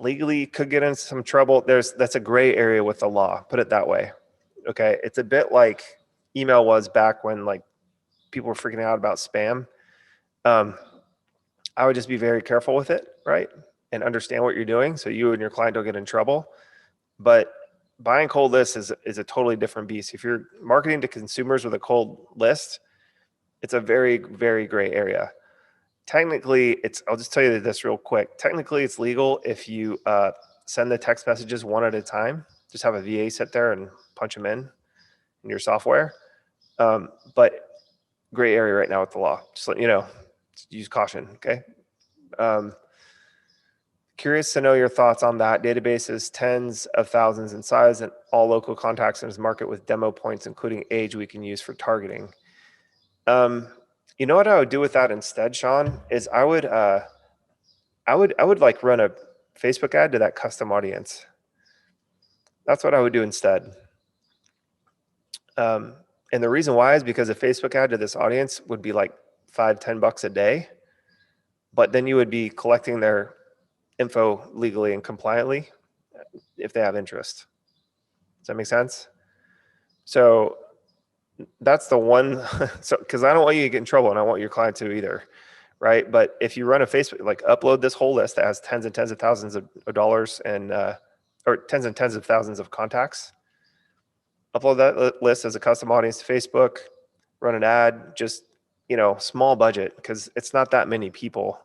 Legally could get into some trouble. That's a gray area with the law, put it that way. Okay, it's a bit like email was back when like people were freaking out about spam. I would just be very careful with it, right? And understand what you're doing so you and your client don't get in trouble. But buying cold lists is a totally different beast. If you're marketing to consumers with a cold list, it's a very, very gray area. Technically, I'll just tell you this real quick. Technically, it's legal if you send the text messages one at a time. Just have a VA sit there and punch them in your software. But gray area right now with the law. Just let you know, use caution, okay? Curious to know your thoughts on that. Databases, tens of thousands in size, and all local contact centers market with demo points, including age we can use for targeting. You know what I would do with that instead, Sean, is I would like run a Facebook ad to that custom audience. That's what I would do instead. And the reason why is because a Facebook ad to this audience would be like $5-10 a day, but then you would be collecting their info legally and compliantly if they have interest. Does that make sense? So that's the one. So, because I don't want you to get in trouble, and I want your client to either, right? But if you run a Facebook, like upload this whole list that has tens and tens of thousands of dollars and or tens and tens of thousands of contacts, upload that list as a custom audience to Facebook, run an ad, just, you know, small budget, because it's not that many people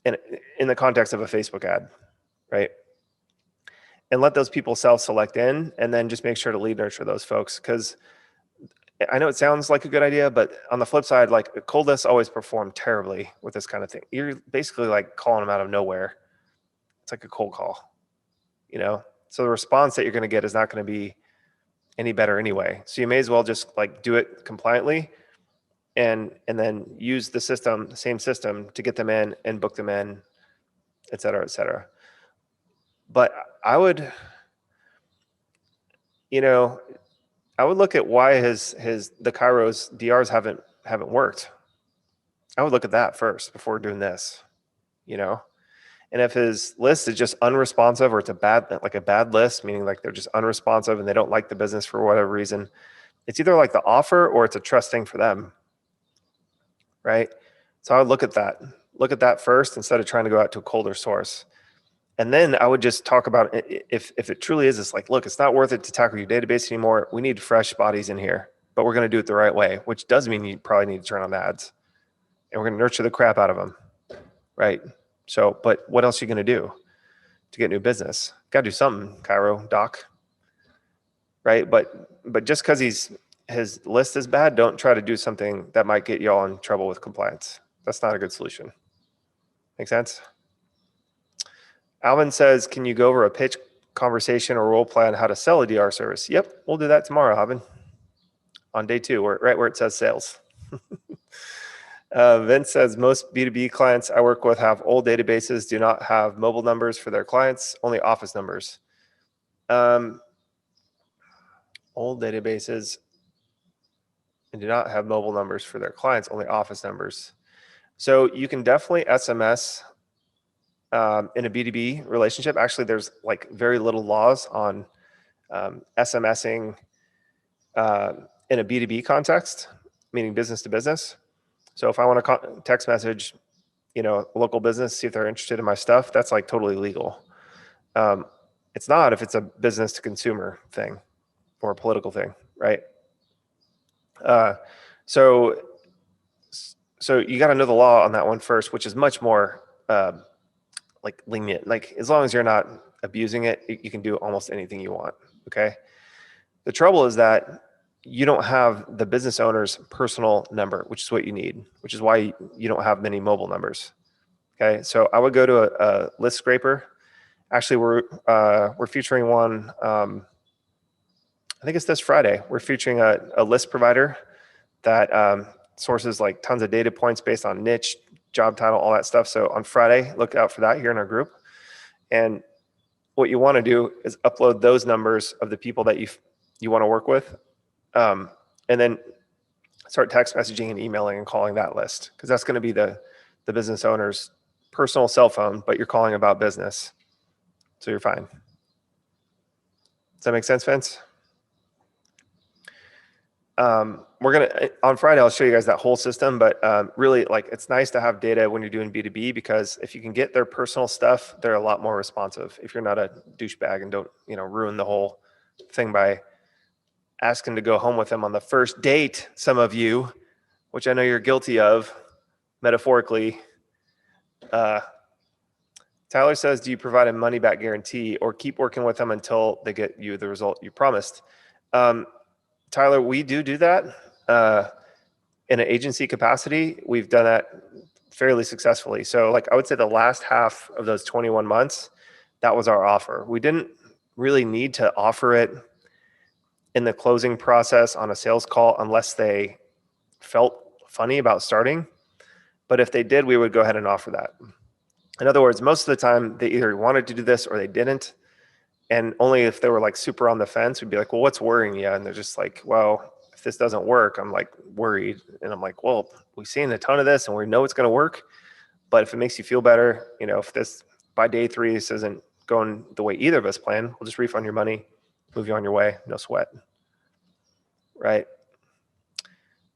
in the context of a Facebook ad, right? And let those people self-select in, and then just make sure to lead nurture those folks. Because I know it sounds like a good idea, but on the flip side, like cold lists always perform terribly with this kind of thing. You're basically like calling them out of nowhere. It's like a cold call, you know? So the response that you're going to get is not going to be any better anyway. So you may as well just like do it compliantly and then use the same system to get them in and book them in, et cetera, et cetera. But I would, you know, I would look at why the Cairo's DRs haven't worked. I would look at that first before doing this, you know. And if his list is just unresponsive, or it's a bad list, meaning like they're just unresponsive and they don't like the business for whatever reason, it's either like the offer or it's a trust thing for them, right? So I would look at that first instead of trying to go out to a colder source. And then I would just talk about if it truly is this, like, look, it's not worth it to tackle your database anymore. We need fresh bodies in here, but we're going to do it the right way, which does mean you probably need to turn on ads, and we're going to nurture the crap out of them, right? So, but what else are you going to do to get new business? Got to do something, Cairo, Doc, right? But just because his list is bad, don't try to do something that might get y'all in trouble with compliance. That's not a good solution. Make sense? Alvin says, can you go over a pitch, conversation, or role play on how to sell a DR service? Yep, we'll do that tomorrow, Alvin. On day 2, right where it says sales. Vince says, most B2B clients I work with have old databases, do not have mobile numbers for their clients, only office numbers. Old databases and do not have mobile numbers for their clients, only office numbers. So you can definitely SMS in a B2B relationship. Actually, there's like very little laws on SMSing in a B2B context, meaning business to business. So if I want to text message, a local business, see if they're interested in my stuff, that's like totally legal. It's not if it's a business to consumer thing or a political thing, right? So you got to know the law on that one first, which is much more like lenient. Like as long as you're not abusing it, you can do almost anything you want. Okay. The trouble is that you don't have the business owner's personal number, which is what you need, which is why you don't have many mobile numbers. Okay. So I would go to a list scraper. Actually, we're featuring one. I think it's this Friday. We're featuring a list provider that sources like tons of data points based on niche, job title, all that stuff. So on Friday, look out for that here in our group. And what you want to do is upload those numbers of the people that you want to work with, and then start text messaging and emailing and calling that list, because that's going to be the business owner's personal cell phone, but you're calling about business. So you're fine. Does that make sense, Vince? We're gonna on Friday, I'll show you guys that whole system, but really, like, it's nice to have data when you're doing B2B, because if you can get their personal stuff, they're a lot more responsive. If you're not a douchebag and don't ruin the whole thing by asking to go home with them on the first date, some of you, which I know you're guilty of, metaphorically. Tyler says, do you provide a money back guarantee or keep working with them until they get you the result you promised? Tyler, we do that in an agency capacity. We've done that fairly successfully. So like I would say the last half of those 21 months, that was our offer. We didn't really need to offer it in the closing process on a sales call unless they felt funny about starting. But if they did, we would go ahead and offer that. In other words, most of the time they either wanted to do this or they didn't. And only if they were like super on the fence, we'd be like, well, what's worrying you? And they're just like, well, if this doesn't work, I'm like worried. And I'm like, well, we've seen a ton of this and we know it's going to work. But if it makes you feel better, if this by day 3, this isn't going the way either of us plan, we'll just refund your money, move you on your way, no sweat. Right.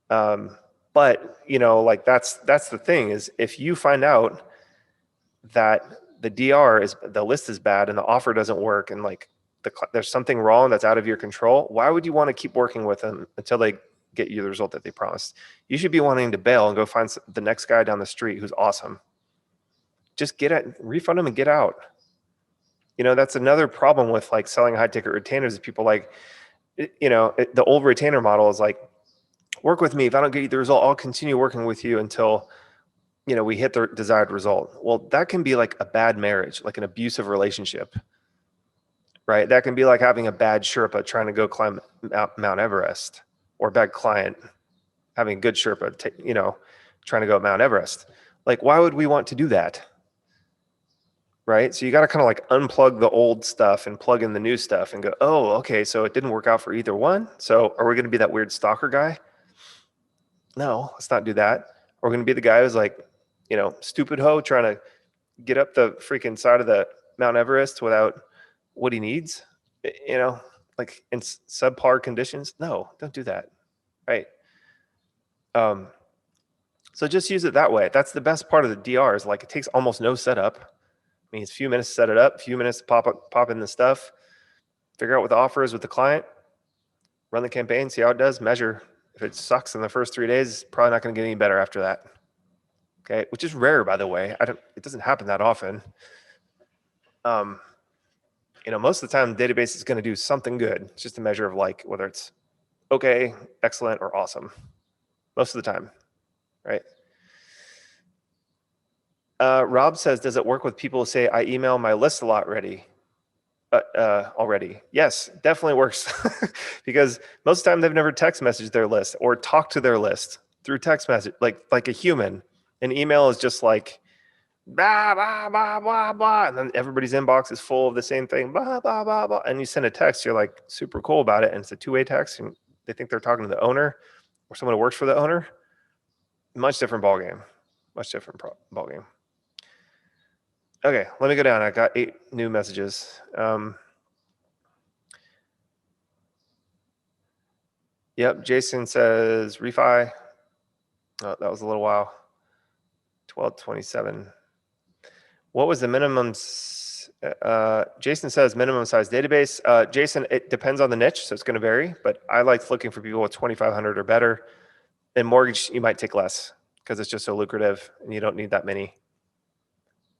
But like that's the thing, is if you find out that the list is bad and the offer doesn't work and like there's something wrong that's out of your control, why would you want to keep working with them until they get you the result that they promised? You should be wanting to bail and go find the next guy down the street who's awesome. Just refund them and get out. That's another problem with like selling high ticket retainers, is people like, the old retainer model is like, work with me. If I don't get you the result, I'll continue working with you until we hit the desired result. Well, that can be like a bad marriage, like an abusive relationship, right? That can be like having a bad Sherpa trying to go climb Mount Everest, or a bad client having a good Sherpa, trying to go up Mount Everest. Like, why would we want to do that? Right? So you got to kind of like unplug the old stuff and plug in the new stuff and go, oh, okay, so it didn't work out for either one. So are we going to be that weird stalker guy? No, let's not do that. We're going to be the guy who's like, stupid hoe trying to get up the freaking side of the Mount Everest without what he needs, like in subpar conditions. No, don't do that. Right. So just use it that way. That's the best part of the DR, is like it takes almost no setup. I mean, it's a few minutes to set it up, a few minutes to pop in the stuff, figure out what the offer is with the client, run the campaign, see how it does, measure. If it sucks in the first 3 days, it's probably not going to get any better after that. Okay, which is rare, by the way. It doesn't happen that often. most of the time, the database is going to do something good. It's just a measure of like whether it's okay, excellent, or awesome. Most of the time, right? Rob says, does it work with people who say, I email my list a lot already? Yes, definitely works. Because most of the time they've never text messaged their list or talked to their list through text message, like a human. An email is just like, blah, blah, blah, blah, blah. And then everybody's inbox is full of the same thing, blah, blah, blah, blah. And you send a text, you're like super cool about it. And it's a two-way text and they think they're talking to the owner or someone who works for the owner. Much different ballgame. Much different ballgame. Okay, let me go down. I got 8 new messages. Yep, Jason says refi. Oh, that was a little while. 1227. What was the minimum? Jason says minimum size database. Jason, it depends on the niche, so it's going to vary. But I like looking for people with 2,500 or better. In mortgage, you might take less because it's just so lucrative, and you don't need that many,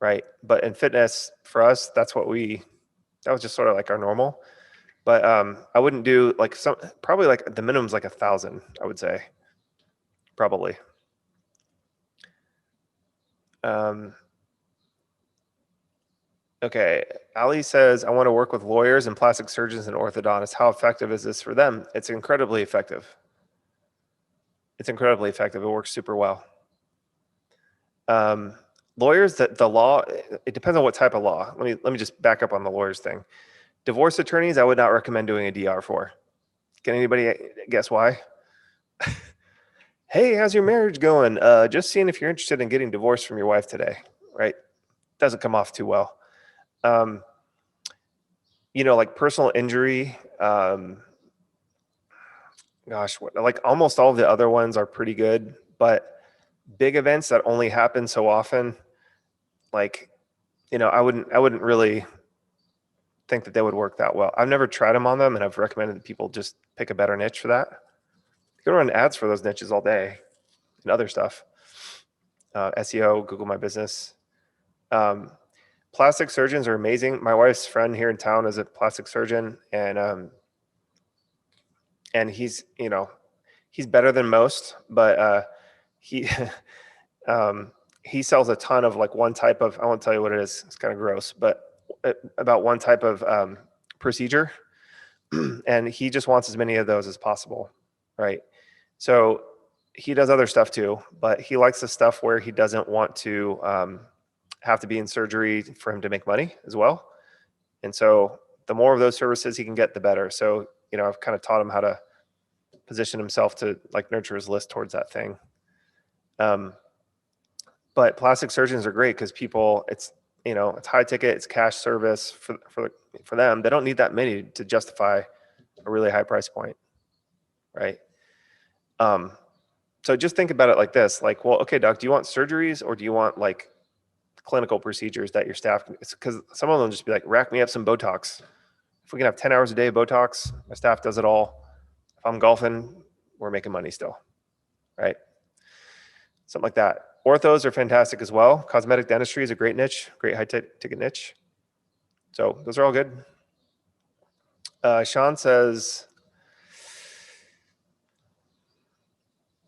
right? But in fitness, for us, that was just sort of like our normal. But I wouldn't do like probably like the minimum's like 1,000, I would say, probably. Okay, Ali says, I want to work with lawyers and plastic surgeons and orthodontists. How effective is this for them? It's incredibly effective. It's incredibly effective. It works super well. Lawyers, the law, it depends on what type of law. Let me just back up on the lawyers thing. Divorce attorneys, I would not recommend doing a DR for. Can anybody guess why? Hey, how's your marriage going? Just seeing if you're interested in getting divorced from your wife today, right? Doesn't come off too well. Like personal injury, like almost all of the other ones are pretty good, but big events that only happen so often, like, I wouldn't really think that they would work that well. I've never tried them on them, and I've recommended that people just pick a better niche for that. You can run ads for those niches all day and other stuff. SEO, Google My Business. Plastic surgeons are amazing. My wife's friend here in town is a plastic surgeon, and he's he's better than most, but he he sells a ton of like one type of, I won't tell you what it is, it's kind of gross, but about one type of procedure, and he just wants as many of those as possible, right? So he does other stuff too, but he likes the stuff where he doesn't want to have to be in surgery for him to make money as well. And so the more of those services he can get, the better. So, I've kind of taught him how to position himself to like nurture his list towards that thing. But plastic surgeons are great because people, it's high ticket, it's cash service for them. They don't need that many to justify a really high price point, right? So just think about it like this, like, well, okay, doc, do you want surgeries or do you want like clinical procedures that your staff can, because some of them just be like, rack me up some Botox. If we can have 10 hours a day of Botox, my staff does it all. If I'm golfing, we're making money still, right? Something like that. Orthos are fantastic as well. Cosmetic dentistry is a great niche, great high ticket niche. So those are all good. Sean says,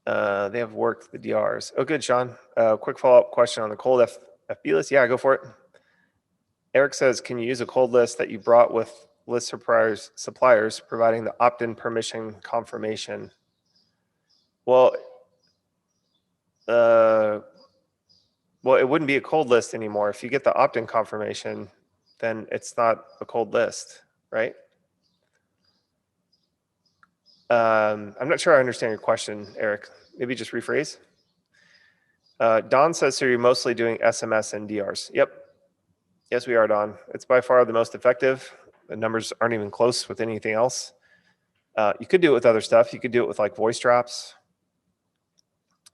they have worked the DRs. Oh, good, Sean. Quick follow-up question on the cold FB list. Yeah, go for it. Eric says, can you use a cold list that you brought with list suppliers providing the opt-in permission confirmation? Well, it wouldn't be a cold list anymore. If you get the opt-in confirmation, then it's not a cold list, right? I'm not sure I understand your question, Eric. Maybe just rephrase. Don says, so you're mostly doing SMS and DRs. Yep. Yes, we are, Don. It's by far the most effective. The numbers aren't even close with anything else. You could do it with other stuff. You could do it with like voice drops.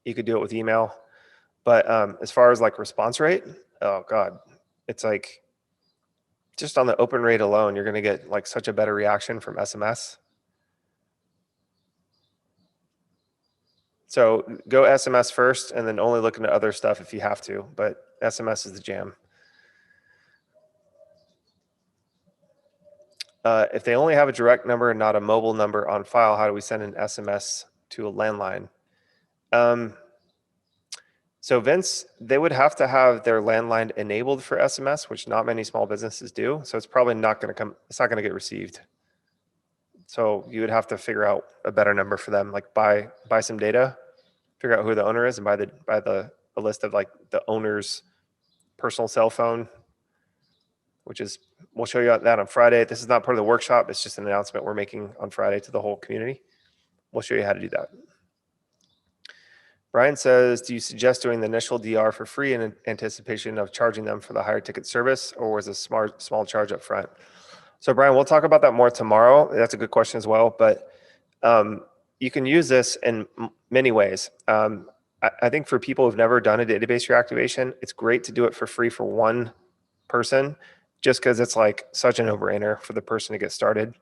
You could do it with email. But as far as like response rate, oh God, it's like just on the open rate alone, you're going to get like such a better reaction from SMS. So go SMS first and then only look into other stuff if you have to, but SMS is the jam. If they only have a direct number and not a mobile number on file, how do we send an SMS to a landline? So Vince, they would have to have their landline enabled for SMS, which not many small businesses do. So it's probably not going to come, it's not going to get received. So you would have to figure out a better number for them, like buy some data, figure out who the owner is, and buy a list of like the owner's personal cell phone, which is, we'll show you that on Friday. This is not part of the workshop. It's just an announcement we're making on Friday to the whole community. We'll show you how to do that. Brian says, do you suggest doing the initial DR for free in anticipation of charging them for the higher ticket service, or was a small charge up front? So Brian, we'll talk about that more tomorrow. That's a good question as well, but you can use this in many ways. I think for people who've never done a database reactivation, it's great to do it for free for one person, just because it's like such a no-brainer for the person to get started.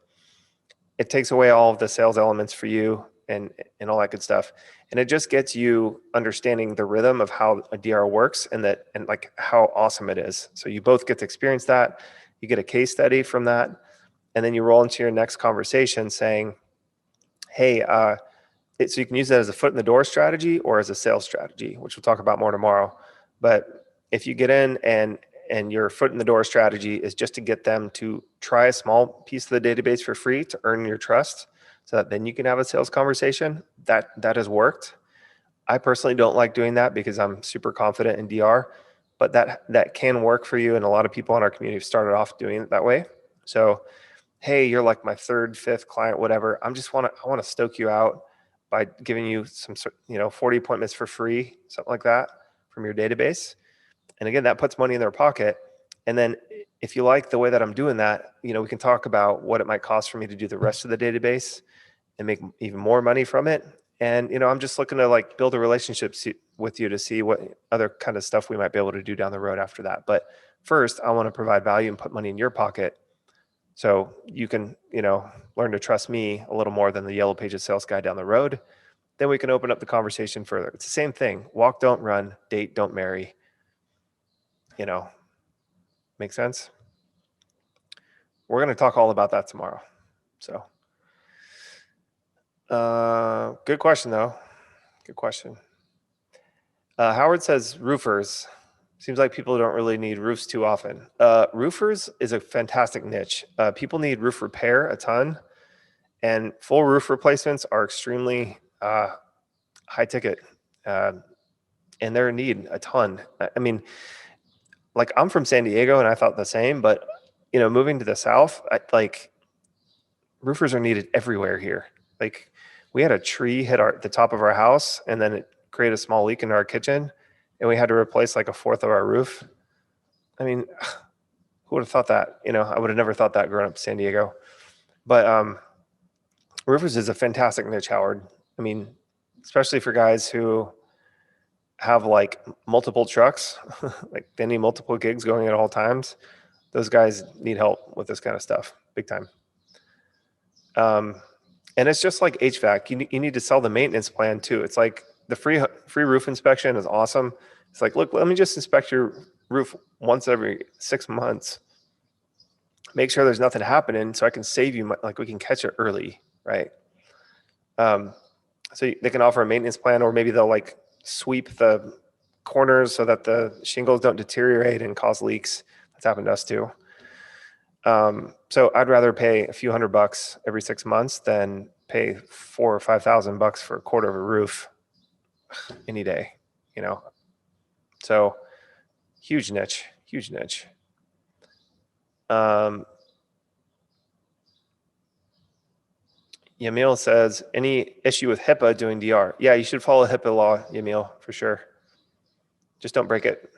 It takes away all of the sales elements for you and all that good stuff. And it just gets you understanding the rhythm of how a DR works and like how awesome it is. So you both get to experience that. You get a case study from that. And then you roll into your next conversation saying, hey, so you can use that as a foot in the door strategy or as a sales strategy, which we'll talk about more tomorrow. But if you get in and your foot in the door strategy is just to get them to try a small piece of the database for free to earn your trust, so that then you can have a sales conversation, that has worked. I personally don't like doing that because I'm super confident in DR, but that can work for you. And a lot of people in our community have started off doing it that way. So, hey, you're like my third, fifth client, whatever. I want to stoke you out by giving you some, 40 appointments for free, something like that from your database. And again, that puts money in their pocket. And then if you like the way that I'm doing that, we can talk about what it might cost for me to do the rest of the database and make even more money from it. And, I'm just looking to like build a relationship with you to see what other kind of stuff we might be able to do down the road after that. But first, I want to provide value and put money in your pocket so you can, learn to trust me a little more than the Yellow Pages sales guy down the road. Then we can open up the conversation further. It's the same thing. Walk, don't run, date, don't marry. Make sense? We're going to talk all about that tomorrow. So, good question though. Good question. Howard says roofers. Seems like people don't really need roofs too often. Roofers is a fantastic niche. People need roof repair a ton, and full roof replacements are extremely high ticket, and they're in need a ton. I mean, like I'm from San Diego, and I thought the same. But moving to the South, roofers are needed everywhere here. Like we had a tree hit the top of our house, and then it created a small leak in our kitchen, and we had to replace like a fourth of our roof. I mean, who would have thought that? I would have never thought that growing up in San Diego. But roofers is a fantastic niche, Howard. I mean, especially for guys who have like multiple trucks, like they need multiple gigs going at all times. Those guys need help with this kind of stuff, big time. And it's just like HVAC. You need to sell the maintenance plan too. It's like the free roof inspection is awesome. It's like, look, let me just inspect your roof once every 6 months. Make sure there's nothing happening so I can save you, like we can catch it early, right? So they can offer a maintenance plan, or maybe they'll like sweep the corners so that the shingles don't deteriorate and cause leaks. That's happened to us too. So I'd rather pay a few $100 every 6 months than pay $4,000 or $5,000 for a quarter of a roof any day, So huge niche. Yamil says, any issue with HIPAA doing DR? Yeah, you should follow HIPAA law, Yamil, for sure. Just don't break it.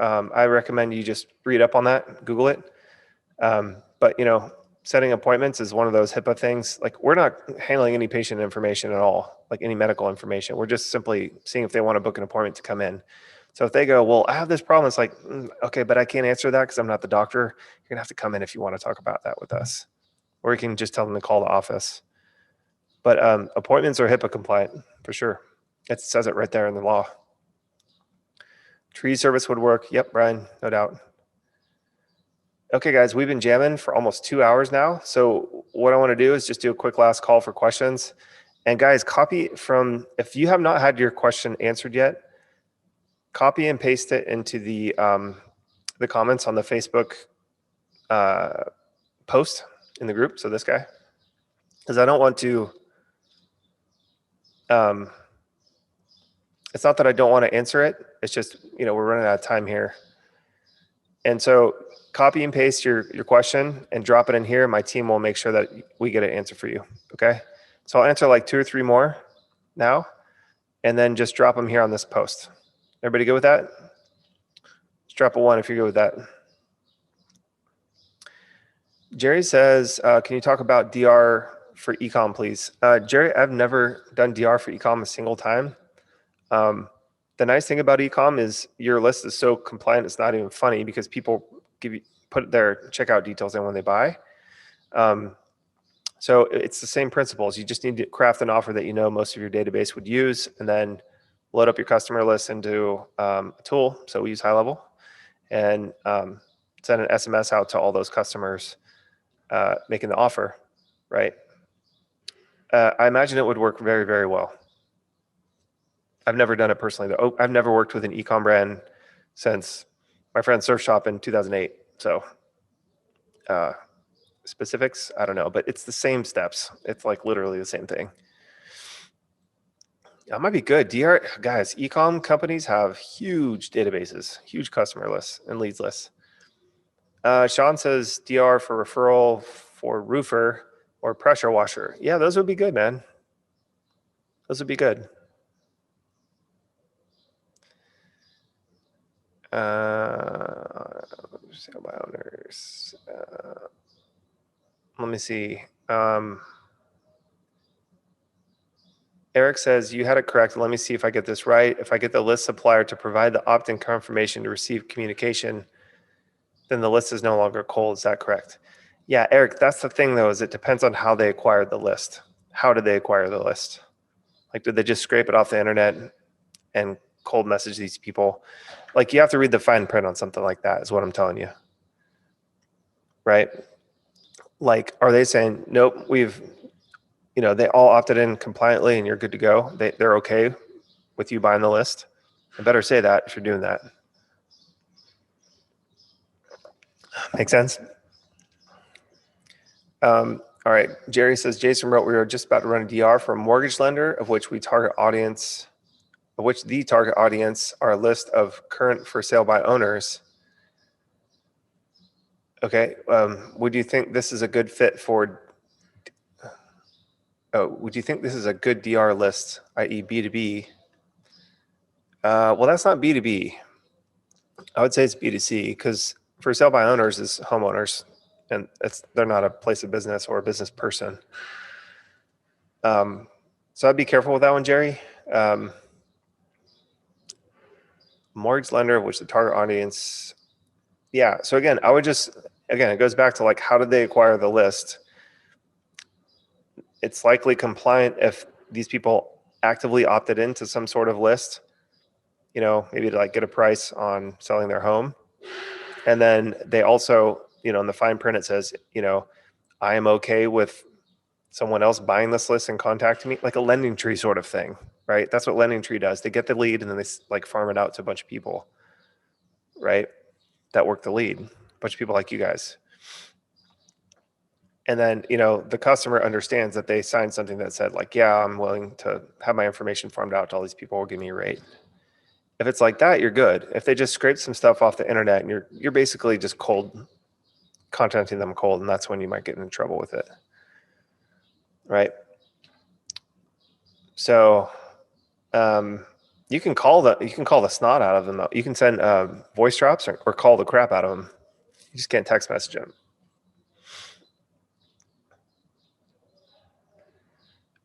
I recommend you just read up on that, Google it. But setting appointments is one of those HIPAA things. Like we're not handling any patient information at all, like any medical information. We're just simply seeing if they want to book an appointment to come in. So if they go, well, I have this problem, it's like, okay, but I can't answer that because I'm not the doctor. You're gonna have to come in if you want to talk about that with us. Or you can just tell them to call the office. But appointments are HIPAA compliant for sure. It says it right there in the law. Tree service would work. Yep, Brian, no doubt. Okay, guys, we've been jamming for almost 2 hours now. So what I want to do is just do a quick last call for questions. And guys, copy from, if you have not had your question answered yet, copy and paste it into the comments on the Facebook post in the group. So this guy, because I don't want to, it's not that I don't want to answer it. It's just, we're running out of time here. And so copy and paste your question and drop it in here. My team will make sure that we get an answer for you. Okay. So I'll answer like 2 or 3 more now, and then just drop them here on this post. Everybody good with that? Just drop a 1 if you're good with that. Jerry says, can you talk about DR for ecom, please? Jerry, I've never done DR for ecom a single time. The nice thing about ecom is your list is so compliant, it's not even funny because people put their checkout details in when they buy. So it's the same principles. You just need to craft an offer that most of your database would use, and then load up your customer list into a tool. So we use GoHighLevel, and send an SMS out to all those customers making the offer, right? I imagine it would work very, very well. I've never done it personally though. I've never worked with an ecom brand since my friend Surf Shop in 2008. So specifics, I don't know, but it's the same steps. It's like literally the same thing. That might be good. DR guys, ecom companies have huge databases, huge customer lists and leads lists. Sean says DR for referral for roofer or pressure washer. Yeah, those would be good, man. Those would be good. Sale by owners. Let me see. Eric says, you had it correct. Let me see if I get this right. If I get the list supplier to provide the opt-in confirmation to receive communication, then the list is no longer cold. Is that correct? Yeah, Eric, that's the thing though, is it depends on how they acquired the list. How did they acquire the list? Like, did they just scrape it off the internet and cold message these people? Like, you have to read the fine print on something like that is what I'm telling you. Right? Like, are they saying, nope, they all opted in compliantly and you're good to go. They're okay with you buying the list. I better say that if you're doing that. Make sense? All right. Jerry says, Jason wrote, we are just about to run a DR for a mortgage lender of which the target audience are a list of current for sale by owners. Okay. Would you think this is a good fit for, would you think this is a good DR list, i.e. B2B? Well, that's not B2B. I would say it's B2C because for sale by owners is homeowners, and they're not a place of business or a business person. So I'd be careful with that one, Jerry. Mortgage lender, of which the target audience. Yeah. So again, it goes back to like, how did they acquire the list? It's likely compliant if these people actively opted into some sort of list, maybe to like get a price on selling their home. And then they also, in the fine print, it says, I am okay with someone else buying this list and contacting me, like a lending tree sort of thing, right? That's what lending tree does. They get the lead and then they like farm it out to a bunch of people, right? That work the lead, a bunch of people like you guys. And then, the customer understands that they signed something that said like, yeah, I'm willing to have my information farmed out to all these people, will give me a rate. If it's like that, you're good. If they just scrape some stuff off the internet and you're basically just contacting them cold, and that's when you might get in trouble with it. Right. So you can call the snot out of them. You can send voice drops or call the crap out of them. You just can't text message them.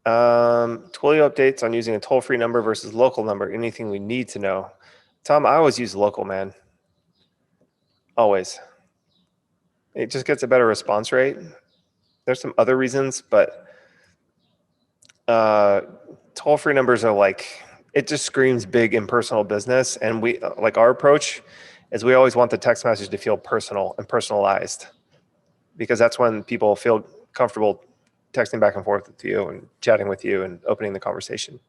Twilio updates on using a toll-free number versus local number. Anything we need to know? Tom, I always use local, man. Always. It just gets a better response rate. There's some other reasons, but toll-free numbers are like, it just screams big impersonal business. And we like our approach is we always want the text message to feel personal and personalized, because that's when people feel comfortable texting back and forth with you and chatting with you and opening the conversation.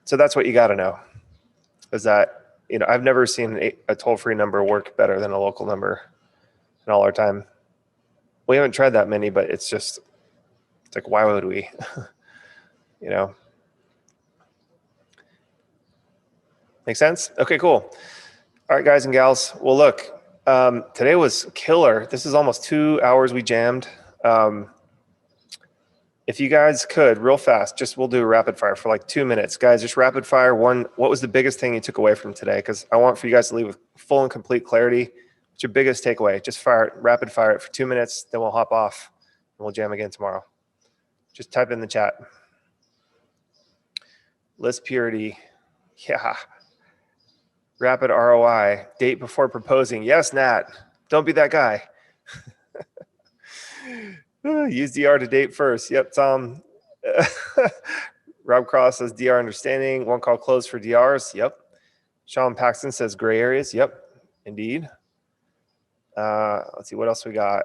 So that's what you got to know, is that, I've never seen a toll-free number work better than a local number in all our time. We haven't tried that many, but it's like, why would we? Make sense? Okay, cool. All right, guys and gals. Well, look, today was killer. This is almost 2 hours we jammed. If you guys could, real fast, we'll do a rapid fire for like 2 minutes. Guys, just rapid fire. One, what was the biggest thing you took away from today? Because I want for you guys to leave with full and complete clarity. What's your biggest takeaway? Just rapid fire it for 2 minutes, then we'll hop off and we'll jam again tomorrow. Just type in the chat. List purity. Yeah. Rapid ROI. Date before proposing. Yes, Nat. Don't be that guy. Use DR to date first. Yep, Tom. Rob Cross says DR understanding. One call closed for DRs. Yep. Sean Paxton says gray areas. Yep, indeed. Let's see what else we got.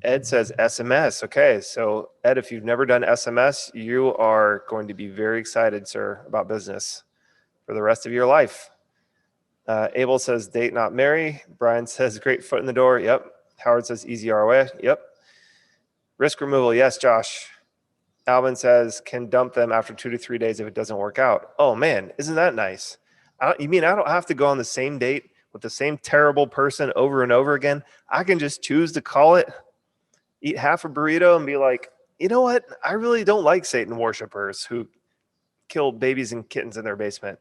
Ed says SMS. Okay, so Ed, if you've never done SMS, you are going to be very excited, sir, about business for the rest of your life. Abel says date, not marry. Brian says great foot in the door. Yep. Howard says easy ROI. Yep. Risk removal. Yes, Josh. Alvin says can dump them after 2 to 3 days if it doesn't work out. Oh man, isn't that nice? You mean I don't have to go on the same date with the same terrible person over and over again? I can just choose to call it, eat half a burrito and be like, you know what? I really don't like Satan worshipers who kill babies and kittens in their basement.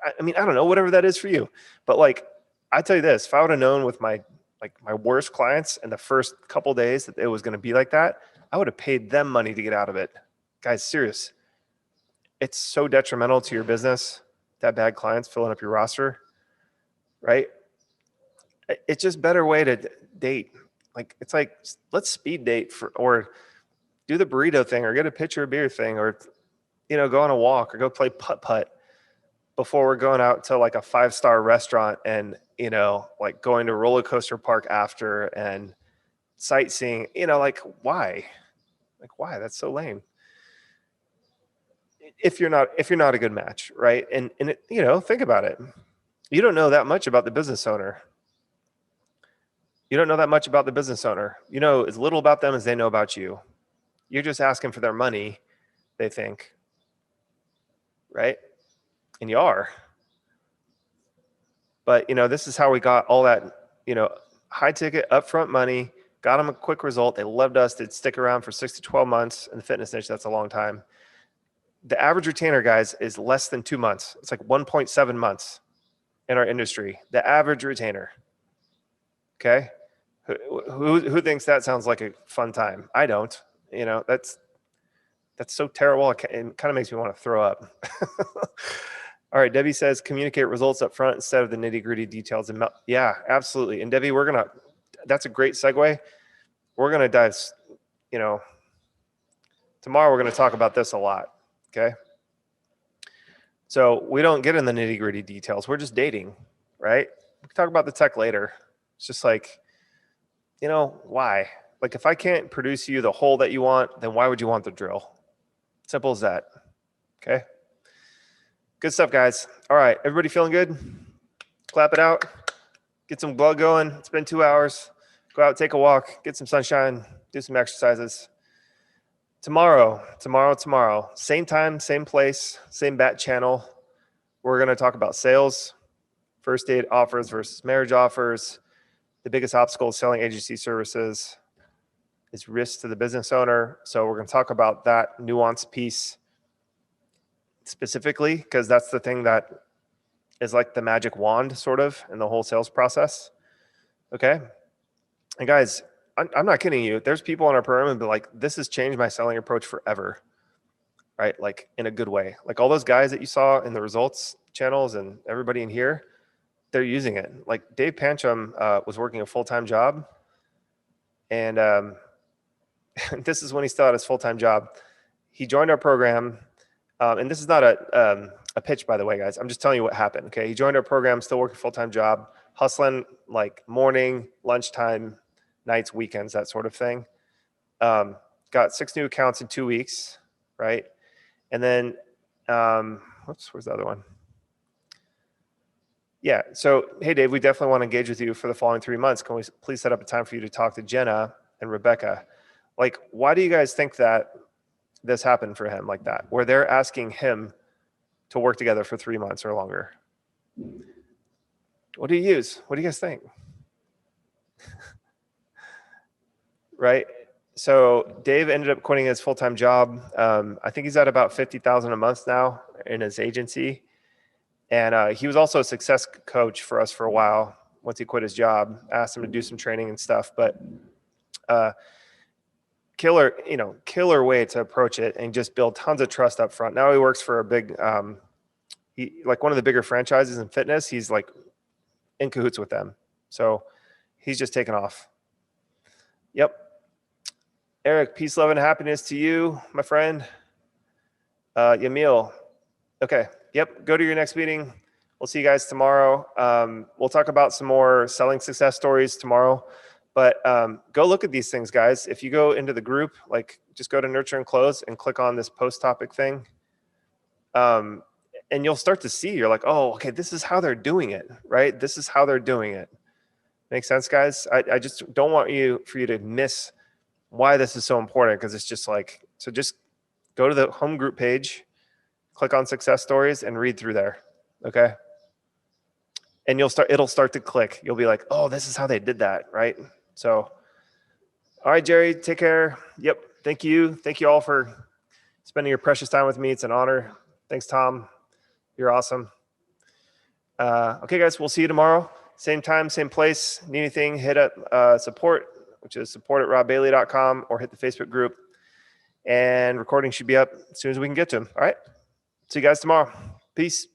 I mean, I don't know, whatever that is for you. But like, I tell you this, if I would have known with my worst clients in the first couple of days that it was going to be like that, I would have paid them money to get out of it. Guys, serious. It's so detrimental to your business that bad clients filling up your roster, right? It's just a better way to date. Like, it's like, let's speed date or do the burrito thing or get a pitcher of beer thing, or, go on a walk or go play putt-putt before we're going out to like a 5-star restaurant and, like going to roller coaster park after and sightseeing, like why? Like why? That's so lame. If you're not a good match, right? And it, think about it. You don't know that much about the business owner. You don't know that much about the business owner. You know as little about them as they know about you. You're just asking for their money, they think. Right? And you are. But, this is how we got all that, high ticket upfront money, got them a quick result. They loved us. They'd stick around for 6 to 12 months in the fitness niche. That's a long time. The average retainer, guys, is less than 2 months. It's like 1.7 months in our industry. The average retainer. Okay. Who thinks that sounds like a fun time? I don't. That's so terrible. It kind of makes me want to throw up. All right, Debbie says communicate results up front instead of the nitty-gritty details. Yeah, absolutely. And Debbie, that's a great segue. We're gonna dive, tomorrow we're gonna talk about this a lot. Okay. So we don't get in the nitty-gritty details. We're just dating, right? We can talk about the tech later. It's just like, why? Like if I can't produce you the hole that you want, then why would you want the drill? Simple as that. Okay. Good stuff, guys. All right. Everybody feeling good? Clap it out. Get some blood going. It's been 2 hours. Go out, take a walk, get some sunshine, do some exercises. Tomorrow. Same time, same place, same bat channel. We're going to talk about sales, first date offers versus marriage offers. The biggest obstacle to selling agency services is risk to the business owner. So we're going to talk about that nuanced piece specifically, because that's the thing that is like the magic wand sort of in the whole sales process. Okay. And guys, I'm not kidding you. There's people in our program and be like, this has changed my selling approach forever. Right? Like in a good way. Like all those guys that you saw in the results channels and everybody in here, they're using it. Like Dave Pancham was working a full-time job. And this is when he still had his full-time job. He joined our program. And this is not a pitch, by the way, guys. I'm just telling you what happened. Okay. He joined our program, still working full-time job, hustling like morning, lunchtime, nights, weekends, that sort of thing. Got 6 new accounts in 2 weeks, right? And then, where's the other one? Yeah. So, hey, Dave, we definitely want to engage with you for the following 3 months. Can we please set up a time for you to talk to Jenna and Rebecca? Like, why do you guys think that this happened for him like that, where they're asking him to work together for 3 months or longer? What do you use? What do you guys think? Right? So Dave ended up quitting his full-time job. I think he's at about 50,000 a month now in his agency. And he was also a success coach for us for a while once he quit his job. Asked him to do some training and stuff, but killer way to approach it and just build tons of trust up front. Now he works for a big, like one of the bigger franchises in fitness. He's like in cahoots with them. So he's just taken off. Yep. Eric, peace, love, and happiness to you, my friend. Yamil. Okay. Yep. Go to your next meeting. We'll see you guys tomorrow. We'll talk about some more selling success stories tomorrow. But go look at these things, guys. If you go into the group, like just go to Nurture and Close and click on this post topic thing. And you'll start to see, you're like, oh, okay, this is how they're doing it, right? This is how they're doing it. Make sense, guys? I just don't want for you to miss why this is so important, because it's just like, so just go to the home group page, click on success stories and read through there. Okay. And it'll start to click. You'll be like, oh, this is how they did that. Right. So, all right, Jerry, take care. Yep. Thank you. Thank you all for spending your precious time with me. It's an honor. Thanks, Tom. You're awesome. Okay, guys, we'll see you tomorrow. Same time, same place. Need anything, hit up support, which is support@robbbailey.com, or hit the Facebook group. And recording should be up as soon as we can get to them. All right. See you guys tomorrow. Peace.